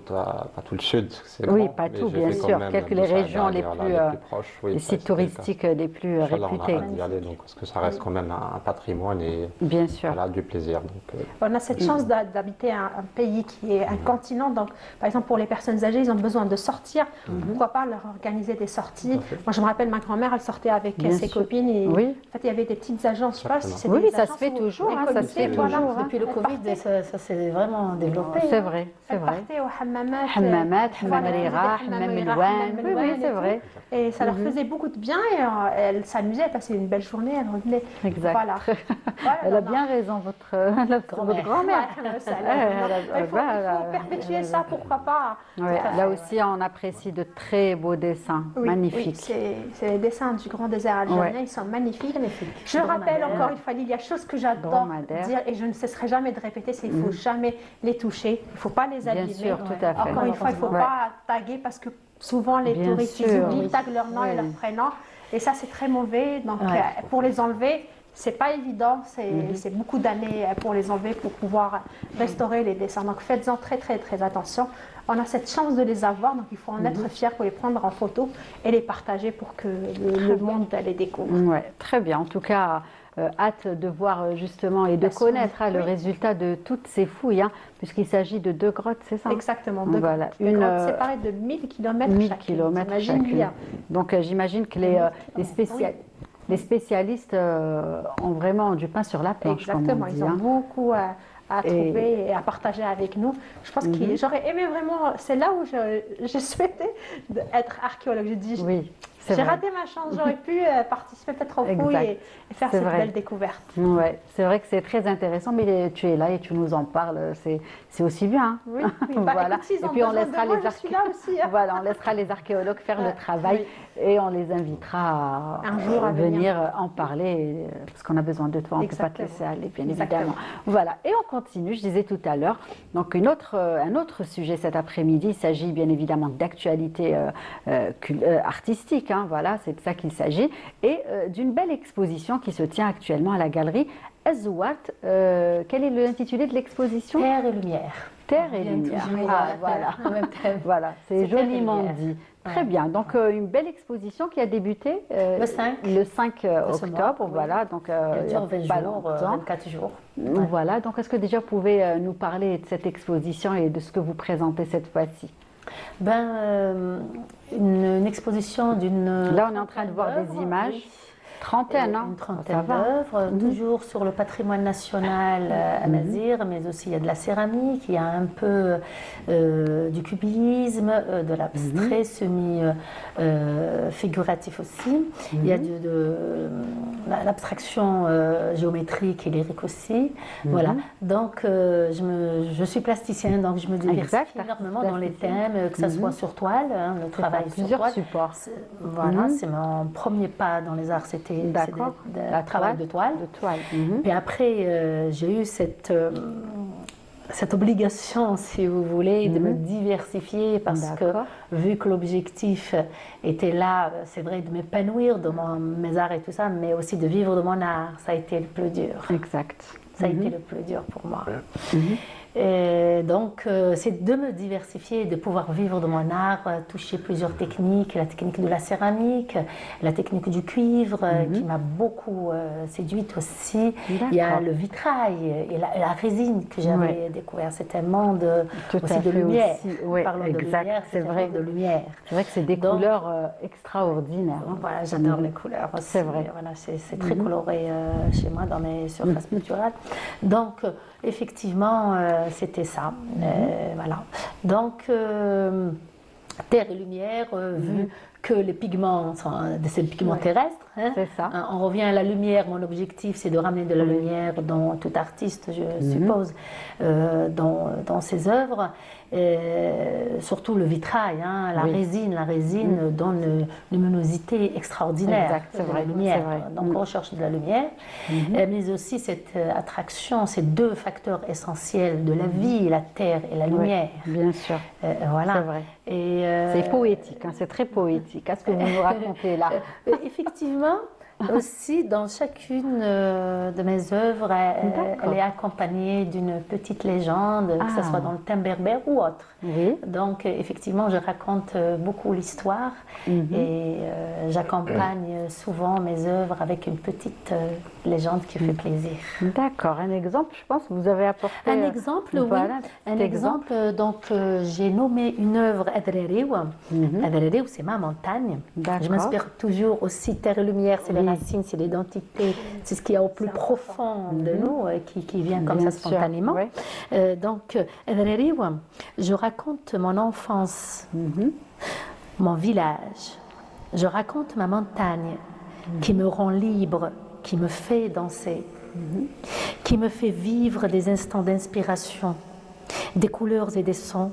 le sud, c'est oui, pas tout, bien sûr. Quelques les régions les plus proches, les sites touristiques les plus réputés. On a d'y aller, donc, parce que ça reste quand même un patrimoine et bien sûr. Voilà, du plaisir. Donc, on a cette chance d'habiter un pays qui est un continent. Donc, par exemple, pour les personnes âgées, ils ont besoin de sortir. Pourquoi pas leur organiser des sorties? Moi, je me rappelle, ma grand-mère, elle sortait avec ses copines. Et, en fait, il y avait des petites agences, je ne sais pas si c'est Oui, des ça se agences fait où toujours, les hein, ça se fait comités, voilà, toujours, hein. Depuis le Covid, ça s'est vraiment développé. C'est vrai, c'est elles vrai. partaient au hammamat. Hammamat, voilà, hammam rira, elles faisaient hammam hammam elwan. rira, Oui, oui, hammam c'est et tout. vrai. Et ça leur faisait beaucoup de bien et elles s'amusaient, elles passaient une belle journée, elles revenaient. Exact. Voilà. Voilà, Elle a non, non. bien raison, votre grand-mère. Il faut perpétuer ça, pourquoi pas. Ouais, Tout à là fait, aussi, on apprécie de très beaux dessins, Oui, magnifiques. oui, c'est les dessins du grand désert algérien, Ouais. ils sont magnifiques. Magnifique. Je rappelle Dromadaire. encore une fois, il y a chose que j'adore Dromadaire. dire et je ne cesserai jamais de répéter, c'est qu'il ne faut jamais les toucher, il ne faut pas les Bien abîmer. sûr, tout à fait. Encore une fois, il ne faut Ouais. pas taguer parce que souvent les Bien touristes ils sûr, oublient, oui. ils taguent leur nom et Oui. leur prénom et ça c'est très mauvais. Donc Ouais. pour les enlever, c'est pas évident, c'est beaucoup d'années pour les enlever pour pouvoir restaurer les dessins. Donc faites-en très très très attention. On a cette chance de les avoir, donc il faut en être fier pour les prendre en photo et les partager pour que le monde les découvre. Ouais, très bien. En tout cas, hâte de voir justement et de Bien sûr, connaître le oui. résultat de toutes ces fouilles, hein, puisqu'il s'agit de 2 grottes, c'est ça? Exactement, Voilà, deux une, grottes séparées de 1000 km 1000 chacune. km T'imagines chacune. bien. Donc j'imagine que les spécialistes ont vraiment du pain sur la planche, Exactement, comme on dit. ils ont Hein. beaucoup à Et- trouver et à partager avec nous. Je pense que j'aurais aimé vraiment, c'est là où je souhaitais être archéologue. Je dis, Oui, c'est j'ai vrai. raté ma chance, j'aurais pu participer peut-être aux fouilles Exact. et faire C'est cette vrai. belle découverte. Ouais, c'est vrai que c'est très intéressant, mais tu es là et tu nous en parles, c'est aussi bien. Hein. Oui, oui. Bah, Voilà. écoute, s'ils Et ont puis on besoin de laissera moi, les je suis là aussi, hein. Voilà, on laissera les archéologues faire le travail et on les invitera Un jour à venir en parler parce qu'on a besoin de toi, on ne peut pas te Exactement. laisser aller, bien Exactement. évidemment. Voilà, et on continue, je disais tout à l'heure, donc un autre sujet cet après-midi, il s'agit bien évidemment d'actualité artistique, hein, voilà, c'est de ça qu'il s'agit, et d'une belle exposition qui se tient actuellement à la galerie Azouat. Quel est l'intitulé de l'exposition? Terre et lumière. Terre et Bien lumière. toujours, Ah, voilà, voilà. en même thème. Voilà, c'est C'est Terre et joliment lumière. dit. Très Ouais. bien. Donc une belle exposition qui a débuté Le 5. le 5 ce octobre. mois, oui. Voilà, donc Elle il y a dure 20 pas jours, longtemps. 24 jours. Voilà. Donc est-ce que déjà vous pouvez nous parler de cette exposition et de ce que vous présentez cette fois-ci? Une exposition d'une. Là, on est en train de voir des d'œuvres, images. oui. Trentaine, hein? Une Ça trentaine va. d'œuvres, toujours sur le patrimoine national amazigh, mais aussi il y a de la céramique, il y a un peu du cubisme, de l'abstrait semi-figuratif aussi. Il y a de l'abstraction géométrique et lyrique aussi. Voilà. Donc je suis plasticienne, donc je me diversifie Exact, énormément dans les plasticienne. thèmes, que ce soit sur toile, hein, le travail sur Plusieurs toile. supports. Voilà, c'est mon premier pas dans les arts, c'était D'accord. la travail de toile. De toile. Puis après, j'ai eu cette obligation, si vous voulez, de me diversifier parce que, D'accord. vu que l'objectif était là, c'est vrai, de m'épanouir dans mes arts et tout ça, mais aussi de vivre de mon art, ça a été le plus dur. Exact. Ça a été le plus dur pour moi. Et donc, c'est de me diversifier, de pouvoir vivre de mon art, toucher plusieurs techniques, la technique de la céramique, la technique du cuivre, qui m'a beaucoup séduite aussi. Il y a D'accord. le vitrail et la résine que j'avais découvert. C'est un monde Tout aussi à de fait lumière. aussi. Oui, Parlons de exact, lumière, c'est un vrai. monde de lumière. C'est vrai que c'est des Donc- couleurs extraordinaires. hein. Voilà, j'adore les couleurs aussi. C'est vrai. Voilà, c'est très coloré chez moi dans mes surfaces picturales. Donc, effectivement, c'était ça. Voilà. Donc, terre et lumière, vu que les pigments sont des pigments terrestres. Hein. C'est ça. On revient à la lumière. Mon objectif, c'est de ramener de la lumière dans tout artiste, je suppose, dans ses œuvres. Surtout le vitrail, hein, la résine donne une luminosité extraordinaire. Exact, c'est de vrai, la lumière. c'est vrai. Donc on recherche de la lumière, mais aussi cette attraction, ces deux facteurs essentiels de la vie, la terre et la lumière. Bien sûr. Voilà. C'est vrai. Et, C'est poétique, hein, c'est très poétique. Qu'est-ce que vous nous racontez là? Effectivement, aussi dans chacune de mes œuvres, elle est accompagnée d'une petite légende, que ce soit dans le thème berbère ou autre. Oui. Donc effectivement, je raconte beaucoup l'histoire et j'accompagne souvent mes œuvres avec une petite légende qui fait plaisir. D'accord. Un exemple, je pense, que vous avez apporté. Un exemple, oui. Voilà, Un petit exemple, donc j'ai nommé une œuvre Adreriw. Adreriw, c'est ma montagne. D'accord. Je m'inspire toujours aussi terre et lumière, c'est les racine, c'est l'identité, c'est ce qu'il y a au plus profond de nous qui vient comme Bien ça sûr, spontanément. ouais. Donc, je raconte mon enfance, mon village, je raconte ma montagne qui me rend libre, qui me fait danser, qui me fait vivre des instants d'inspiration, des couleurs et des sons,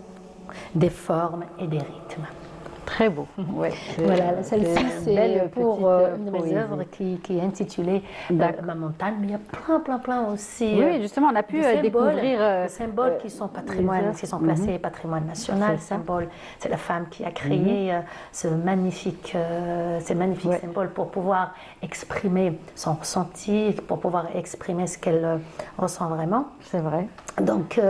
des formes et des rythmes. Très beau. Ouais, Voilà, celle-ci, une c'est belle pour petite, une de mes poésie. œuvres qui est intitulée Ma montagne, mais il y a plein aussi. Oui, justement, on a pu découvrir des symboles qui sont patrimoine, qui sont classés patrimoine national. Symbole, c'est la femme qui a créé ces magnifiques symboles pour pouvoir exprimer son ressenti, pour pouvoir exprimer ce qu'elle ressent vraiment. C'est vrai. Donc,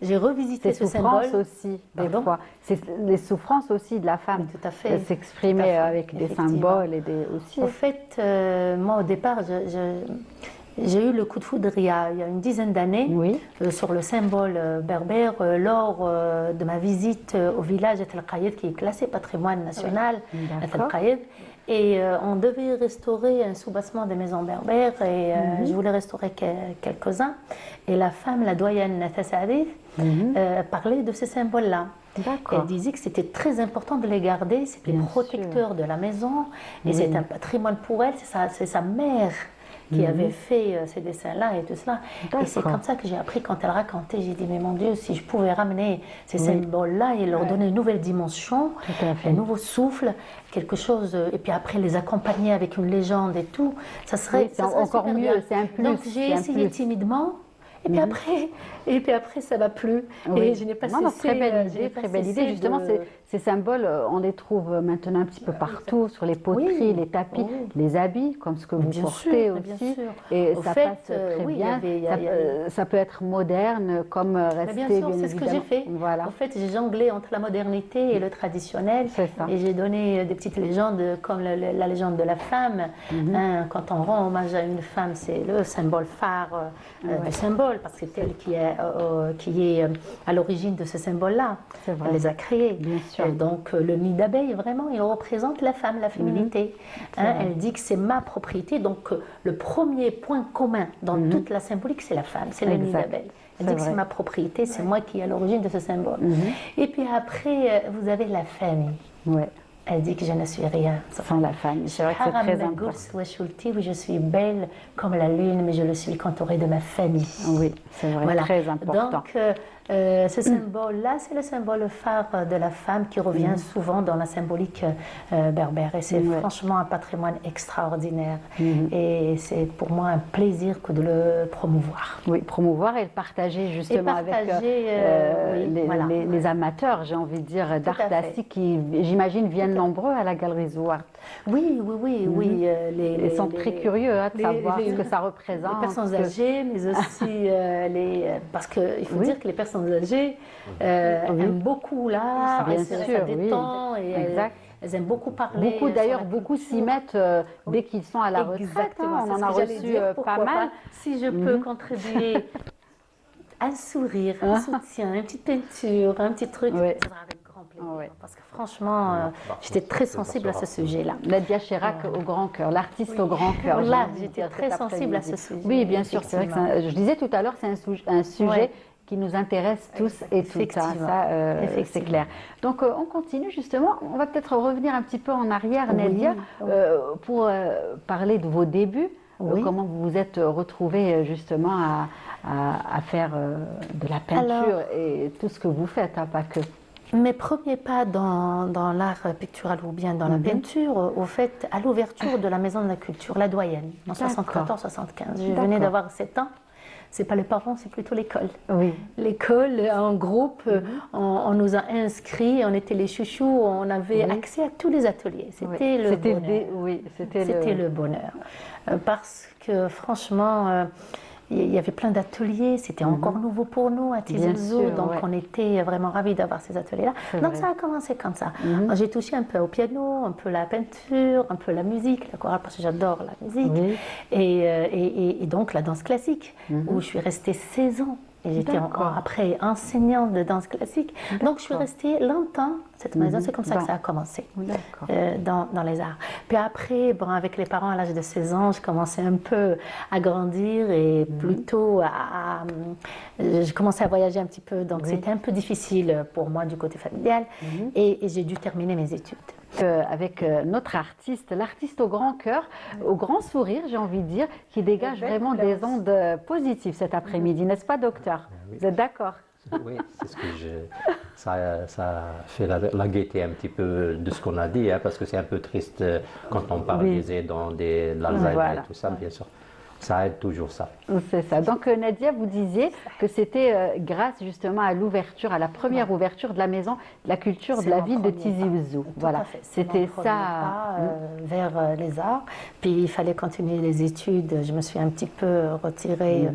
j'ai revisité ce souffrances symbole. aussi, des Pardon? fois. C'est les souffrances aussi de la femme. Oui, tout à fait. S'exprimer Tout à fait, avec des effectivement. symboles et des aussi. En fait, moi au départ, j'ai eu le coup de foudre il y a une dizaine d'années Oui. sur le symbole berbère lors de ma visite au village de Tel Qayed qui est classé patrimoine national à Tel Qayed. Et on devait restaurer un soubassement des maisons berbères et je voulais restaurer quelques-uns. Et la femme, la doyenne Nathassari, parlait de ces symboles-là. Elle disait que c'était très important de les garder, c'était protecteur de la maison et c'est un patrimoine pour elle, c'est sa mère qui avait fait ces dessins-là et tout cela. Et c'est comme ça que j'ai appris quand elle racontait, j'ai dit mais mon Dieu, si je pouvais ramener ces symboles-là et leur donner une nouvelle dimension, un nouveau souffle, quelque chose, et puis après les accompagner avec une légende et tout, ça serait, ça serait encore super mieux, bien. c'est un plus. Donc j'ai essayé timidement. Et puis après, ça m'a plu. Et je n'ai pas cessé. Très belle idée. Justement, ces symboles, on les trouve maintenant un petit peu partout, sur les poteries, les tapis, les habits, comme ce que vous portez aussi. Et ça passe très bien. Ça peut être moderne, comme rester bien sûr, c'est ce que j'ai fait. Voilà. En fait, j'ai jonglé entre la modernité et le traditionnel. Et j'ai donné des petites légendes, comme la légende de la femme. Quand on rend hommage à une femme, c'est le symbole phare du symbole, parce que c'est elle qui est à l'origine de ce symbole-là. Elle les a créés. Bien sûr. Et donc le nid d'abeille, vraiment, il représente la femme, la féminité. Elle dit que c'est ma propriété. Donc le premier point commun dans toute la symbolique, c'est la femme, c'est le nid d'abeille. Elle dit que c'est ma propriété, c'est moi qui est à l'origine de ce symbole. Et puis après, vous avez la famille. Elle dit que je ne suis rien sans la famille. C'est vrai que c'est très important. Je suis belle comme la lune, mais je le suis entourée de ma famille. Oui, c'est vrai, très important. Donc, ce symbole-là, c'est le symbole phare de la femme qui revient souvent dans la symbolique berbère. Et c'est franchement un patrimoine extraordinaire. Et c'est pour moi un plaisir que de le promouvoir. Oui, promouvoir et le partager justement avec les amateurs, j'ai envie de dire, d'art plastique qui, j'imagine, viennent nombreux à la Galerie Zouart. Oui. Ils sont très curieux de savoir ce que ça représente. Les personnes âgées, mais aussi parce qu'il faut dire que les personnes âgées aiment beaucoup l'art, ça détend, et elles aiment beaucoup parler. Beaucoup s'y mettent dès qu'ils sont à la retraite. On en a reçu pas mal. Si je peux contribuer un sourire, un soutien, une petite peinture, un petit truc, ça sera avec grand plaisir. Parce que franchement, j'étais très sensible à ce sujet-là. Nadia Chirac au grand cœur, l'artiste au grand cœur. Là, j'étais très sensible à ce sujet. Oui, bien sûr, c'est vrai que je disais tout à l'heure, c'est un sujet qui nous intéresse tous et toutes. Ça, c'est clair. Donc, on continue justement. On va peut-être revenir un petit peu en arrière, Nadia, pour parler de vos débuts. Comment vous vous êtes retrouvée justement à faire de la peinture et tout ce que vous faites, pas que. Mes premiers pas dans l'art pictural ou bien dans la peinture, au fait, à l'ouverture de la Maison de la Culture, la Doyenne, en 74-75. Je venais d'avoir 7 ans. C'est pas les parents, c'est plutôt l'école. L'école, en groupe, on nous a inscrits, on était les chouchous, on avait accès à tous les ateliers. C'était le bonheur. C'était le bonheur. Parce que franchement, il y avait plein d'ateliers, c'était encore nouveau pour nous à Tizi-Ouzou, donc on était vraiment ravis d'avoir ces ateliers-là. Donc ça a commencé comme ça. J'ai touché un peu au piano, un peu la peinture, un peu la musique, la chorale, parce que j'adore la musique, et donc la danse classique, où je suis restée 16 ans. Et j'étais après enseignante de danse classique. Donc je suis restée longtemps à cette maison, c'est comme ça que ça a commencé dans les arts. Puis après, bon, avec les parents à l'âge de 16 ans, je commençais un peu à grandir et plutôt je commençais à voyager un petit peu, donc c'était un peu difficile pour moi du côté familial et j'ai dû terminer mes études. Avec notre artiste, l'artiste au grand cœur, au grand sourire, j'ai envie de dire, qui dégage vraiment des ondes positives cet après-midi, n'est-ce pas, docteur? Vous êtes d'accord? Oui, c'est ce que ça fait la gaieté un petit peu de ce qu'on a dit, hein, parce que c'est un peu triste quand on parle des aidants, de l'Alzheimer et tout ça, bien sûr. Ça aide toujours ça. C'est ça. Donc Nadia, vous disiez que c'était grâce justement à l'ouverture, à la première ouverture de la maison de la culture de la ville de Tizi Ouzou. Voilà, c'était ça. Vers les arts. Puis il fallait continuer les études. Je me suis un petit peu retirée.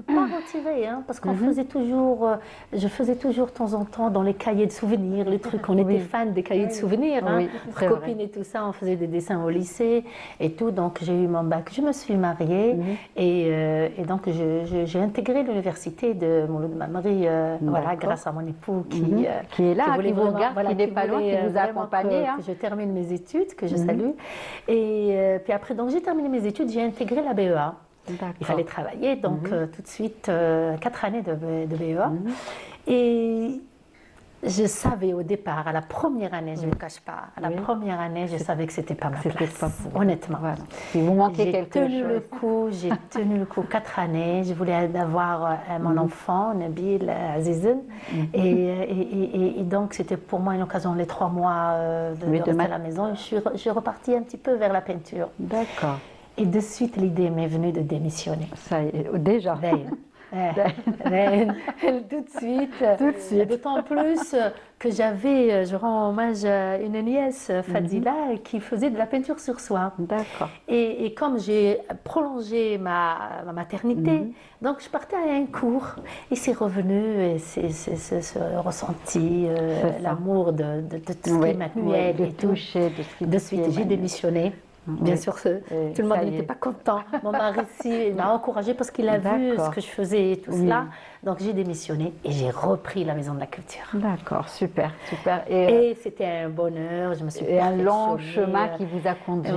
Pas retirée, hein, parce qu'on faisait toujours, je faisais toujours de temps en temps dans les cahiers de souvenirs, les trucs, on était fans des cahiers de souvenirs, hein, entre copines et tout ça, on faisait des dessins au lycée et tout, donc j'ai eu mon bac, je me suis mariée et donc j'ai intégré l'université de Mouloud Mamri, voilà, grâce à mon époux qui est là, qui vous regarde, qui n'est pas loin, qui vous a accompagné. Que je termine mes études, que je salue. Et puis après, donc j'ai terminé mes études, j'ai intégré la BEA. Il fallait travailler, donc tout de suite 4 années de BEA. Et je savais au départ, à la première année, je ne me cache pas, à la première année, je savais que c'était pas ma place, honnêtement. Voilà. Si vous manquez quelque chose. J'ai tenu le coup 4 années. Je voulais avoir mon enfant, Nabil Azizen. Et donc, c'était pour moi une occasion, les 3 mois de rester à la maison. Je suis repartie un petit peu vers la peinture. D'accord. Et de suite, l'idée m'est venue de démissionner. Ça y est, déjà. Tout de suite. D'autant plus que je rends hommage à une nièce, Fadila, qui faisait de la peinture sur soie. D'accord. Et comme j'ai prolongé ma maternité, donc je partais à un cours. Et c'est revenu, et c'est ce ressenti, l'amour de tout ce qui est manuel et tout. De suite, j'ai démissionné. Bien sûr, tout le monde n'était pas content. Mon mari il m'a encouragée parce qu'il a vu ce que je faisais et tout cela. Donc j'ai démissionné et j'ai repris la Maison de la Culture. D'accord, super, super. Et c'était un bonheur, je me suis un long chemin qui vous a conduit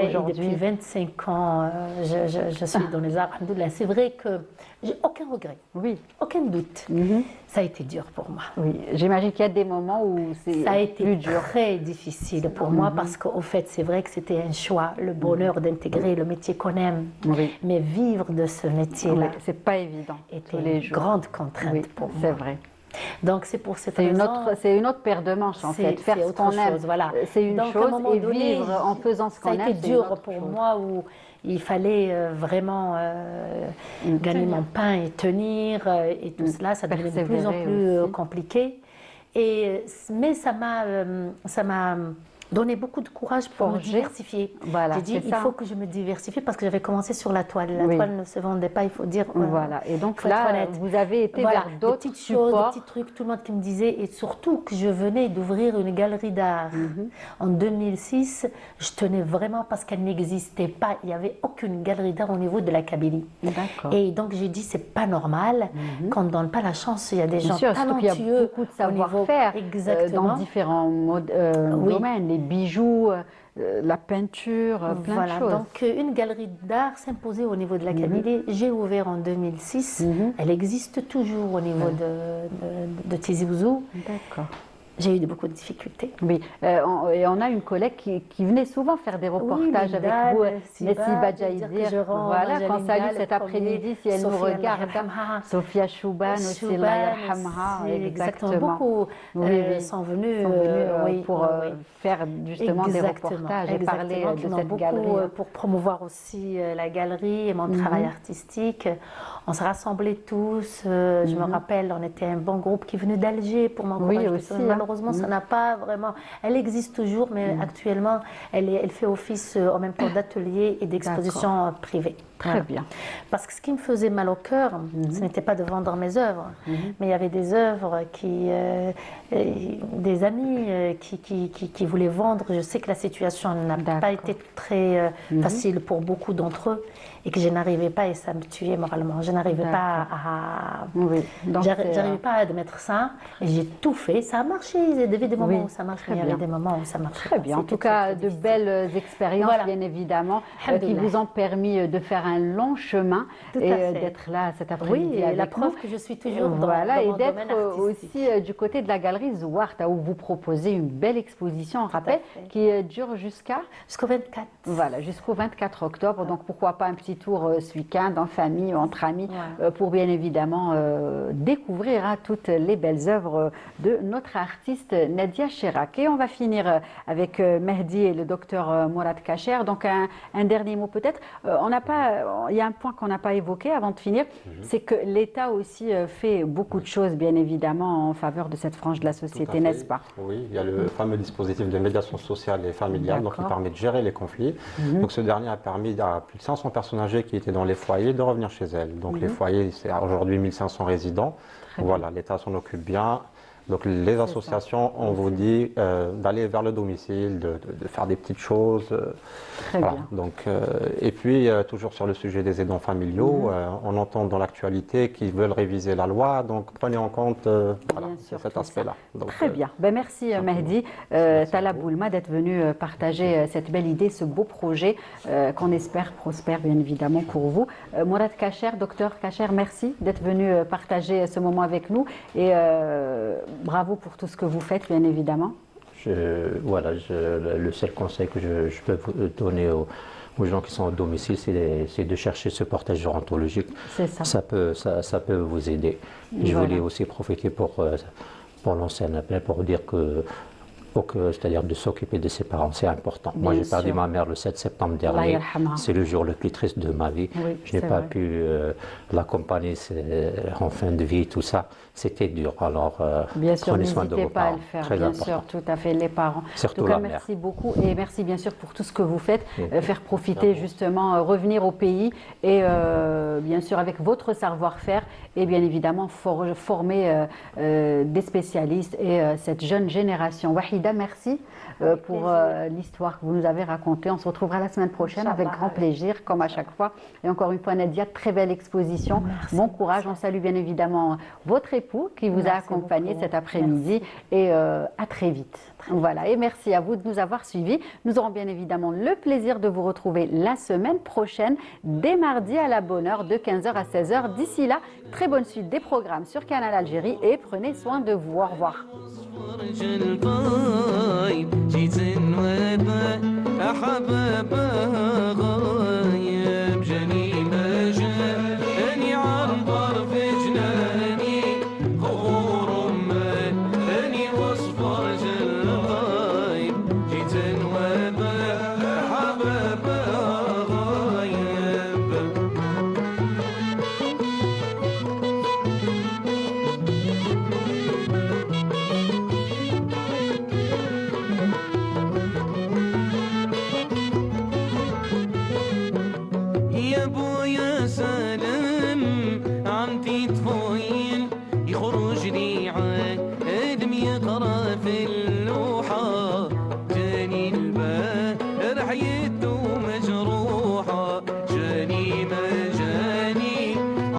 aujourd'hui. Depuis 25 ans, je suis dans les arts. C'est vrai que j'ai aucun regret, aucun doute. Ça a été dur pour moi. Oui, j'imagine qu'il y a des moments où c'est plus dur. Ça a été très difficile pour moi parce qu'au fait, c'est vrai que c'était un choix, le bonheur d'intégrer le métier qu'on aime. Mais vivre de ce métier-là, c'est pas évident. Était une grande contrainte pour moi. C'est vrai. Donc c'est pour cette raison. C'est une autre paire de manches en fait. Faire ce qu'on aime, voilà. C'est une chose et vivre en faisant ce qu'on aime. Ça a été dur pour moi où il fallait vraiment gagner mon pain et tenir et tout cela. Ça devenait de plus en plus compliqué. Mais ça m'a donné beaucoup de courage pour me diversifier. Voilà, j'ai dit, il faut que je me diversifie parce que j'avais commencé sur la toile. La toile ne se vendait pas, il faut dire. Voilà, et donc là, vous avez été vers d'autres petites choses, des petits trucs, tout le monde qui me disait, et surtout que je venais d'ouvrir une galerie d'art. En 2006, je tenais vraiment parce qu'elle n'existait pas. Il n'y avait aucune galerie d'art au niveau de la Kabylie. Et donc j'ai dit, c'est pas normal qu'on ne donne pas la chance. Il y a des gens talentueux. Il y a beaucoup de savoir-faire dans différents domaines. Les bijoux, la peinture, plein de choses. Donc une galerie d'art s'imposait au niveau de la Kabylie. J'ai ouvert en 2006. Elle existe toujours au niveau de Tizi Ouzou. D'accord. J'ai eu beaucoup de difficultés. Oui, et on a une collègue qui venait souvent faire des reportages avec vous, Nessiba Jaïdir. Voilà, qu'on salue cet après-midi si elle nous regarde. Sophia Chouban aussi, Allah yarhamha. Exactement. Beaucoup sont venus pour faire justement des reportages et parler de cette galerie. Pour promouvoir aussi la galerie et mon travail artistique. On se rassemblait tous. Je me rappelle, on était un bon groupe qui venait d'Alger pour m'encourager. Oui, aussi. Malheureusement, ça n'a pas vraiment... Elle existe toujours, mais actuellement, elle fait office en même temps d'atelier et d'exposition privée. Très bien. Parce que ce qui me faisait mal au cœur, ce n'était pas de vendre mes œuvres, mais il y avait des œuvres des amis qui voulaient vendre. Je sais que la situation n'a pas été très facile pour beaucoup d'entre eux et que je n'arrivais pas, et ça me tuait moralement. Je n'arrivais pas à... Oui. J'arrivais pas à admettre ça, et j'ai tout fait. Ça a marché, il y avait des moments où ça marchait, il y avait des moments où ça marchait. Très bien. En tout cas, de belles expériences, bien évidemment, qui vous ont permis de faire un long chemin et d'être là cet après-midi. Oui, avec la nous. preuve que je suis toujours dans et mon domaine d'être artistique. aussi du côté de la galerie Zouarta, où vous proposez une belle exposition, on rappelle, qui dure jusqu'au 24. Voilà, jusqu'au 24 octobre. Donc pourquoi pas un petit tour ce week-end en famille, entre amis, pour bien évidemment découvrir toutes les belles œuvres de notre artiste Nadia Chirac. Et on va finir avec Mehdi et le docteur Mourad Kacher. Donc un dernier mot peut-être. Il y a un point qu'on n'a pas évoqué avant de finir, c'est que l'État aussi fait beaucoup de choses, bien évidemment, en faveur de cette frange de la société, n'est-ce pas? Oui, il y a le fameux dispositif de médiation sociale et familiale, donc qui permet de gérer les conflits. Donc ce dernier a permis à plus de 500 personnes âgées qui étaient dans les foyers de revenir chez elles. Donc les foyers, c'est aujourd'hui 1500 résidents. Voilà, l'État s'en occupe bien. Donc les associations, on vous dit d'aller vers le domicile, de faire des petites choses. Très bien. Donc, et puis, toujours sur le sujet des aidants familiaux, on entend dans l'actualité qu'ils veulent réviser la loi, donc prenez en compte cet aspect-là. Très bien. Merci Mehdi Talla Boulma d'être venu partager cette belle idée, ce beau projet qu'on espère prospère bien évidemment pour vous. Mourad Kacher, docteur Kacher, merci d'être venu partager ce moment avec nous et bravo pour tout ce que vous faites, bien évidemment. Le seul conseil que je peux vous donner aux gens qui sont au domicile, c'est de chercher ce portage gérontologique. C'est ça. Ça peut vous aider. Je voulais aussi profiter pour lancer un appel pour dire que c'est-à-dire de s'occuper de ses parents, c'est important. Moi, j'ai perdu ma mère le 7 septembre dernier. C'est le jour le plus triste de ma vie. Oui, je n'ai pas pu l'accompagner en fin de vie, tout ça. C'était dur. Alors, bien sûr, prenez soin de vos pas à parents. le faire, Très bien important. sûr, tout à fait, les parents. Surtout en tout cas, la mère. merci beaucoup et merci bien sûr pour tout ce que vous faites, faire profiter justement, revenir au pays et bien sûr avec votre savoir-faire et bien évidemment former des spécialistes et cette jeune génération. Wahida, merci pour l'histoire que vous nous avez racontée. On se retrouvera la semaine prochaine avec grand plaisir, comme à chaque fois. Et encore une fois, Nadia, très belle exposition. Merci. Bon courage. On salue bien évidemment votre époux qui vous a accompagné cet après-midi et à très vite. Voilà, et merci à vous de nous avoir suivis. Nous aurons bien évidemment le plaisir de vous retrouver la semaine prochaine, dès mardi à la bonne heure, de 15h à 16h. D'ici là, très bonne suite des programmes sur Canal Algérie et prenez soin de vous. Au revoir. فرج البايب جيت نودع أحبابها غايب جاني ما جاني عنبر في جناني غور أمان أني وصفر الغايب جيت نودع أحبابها غايب يا بويا سلام عمتي طفويل يخرج لي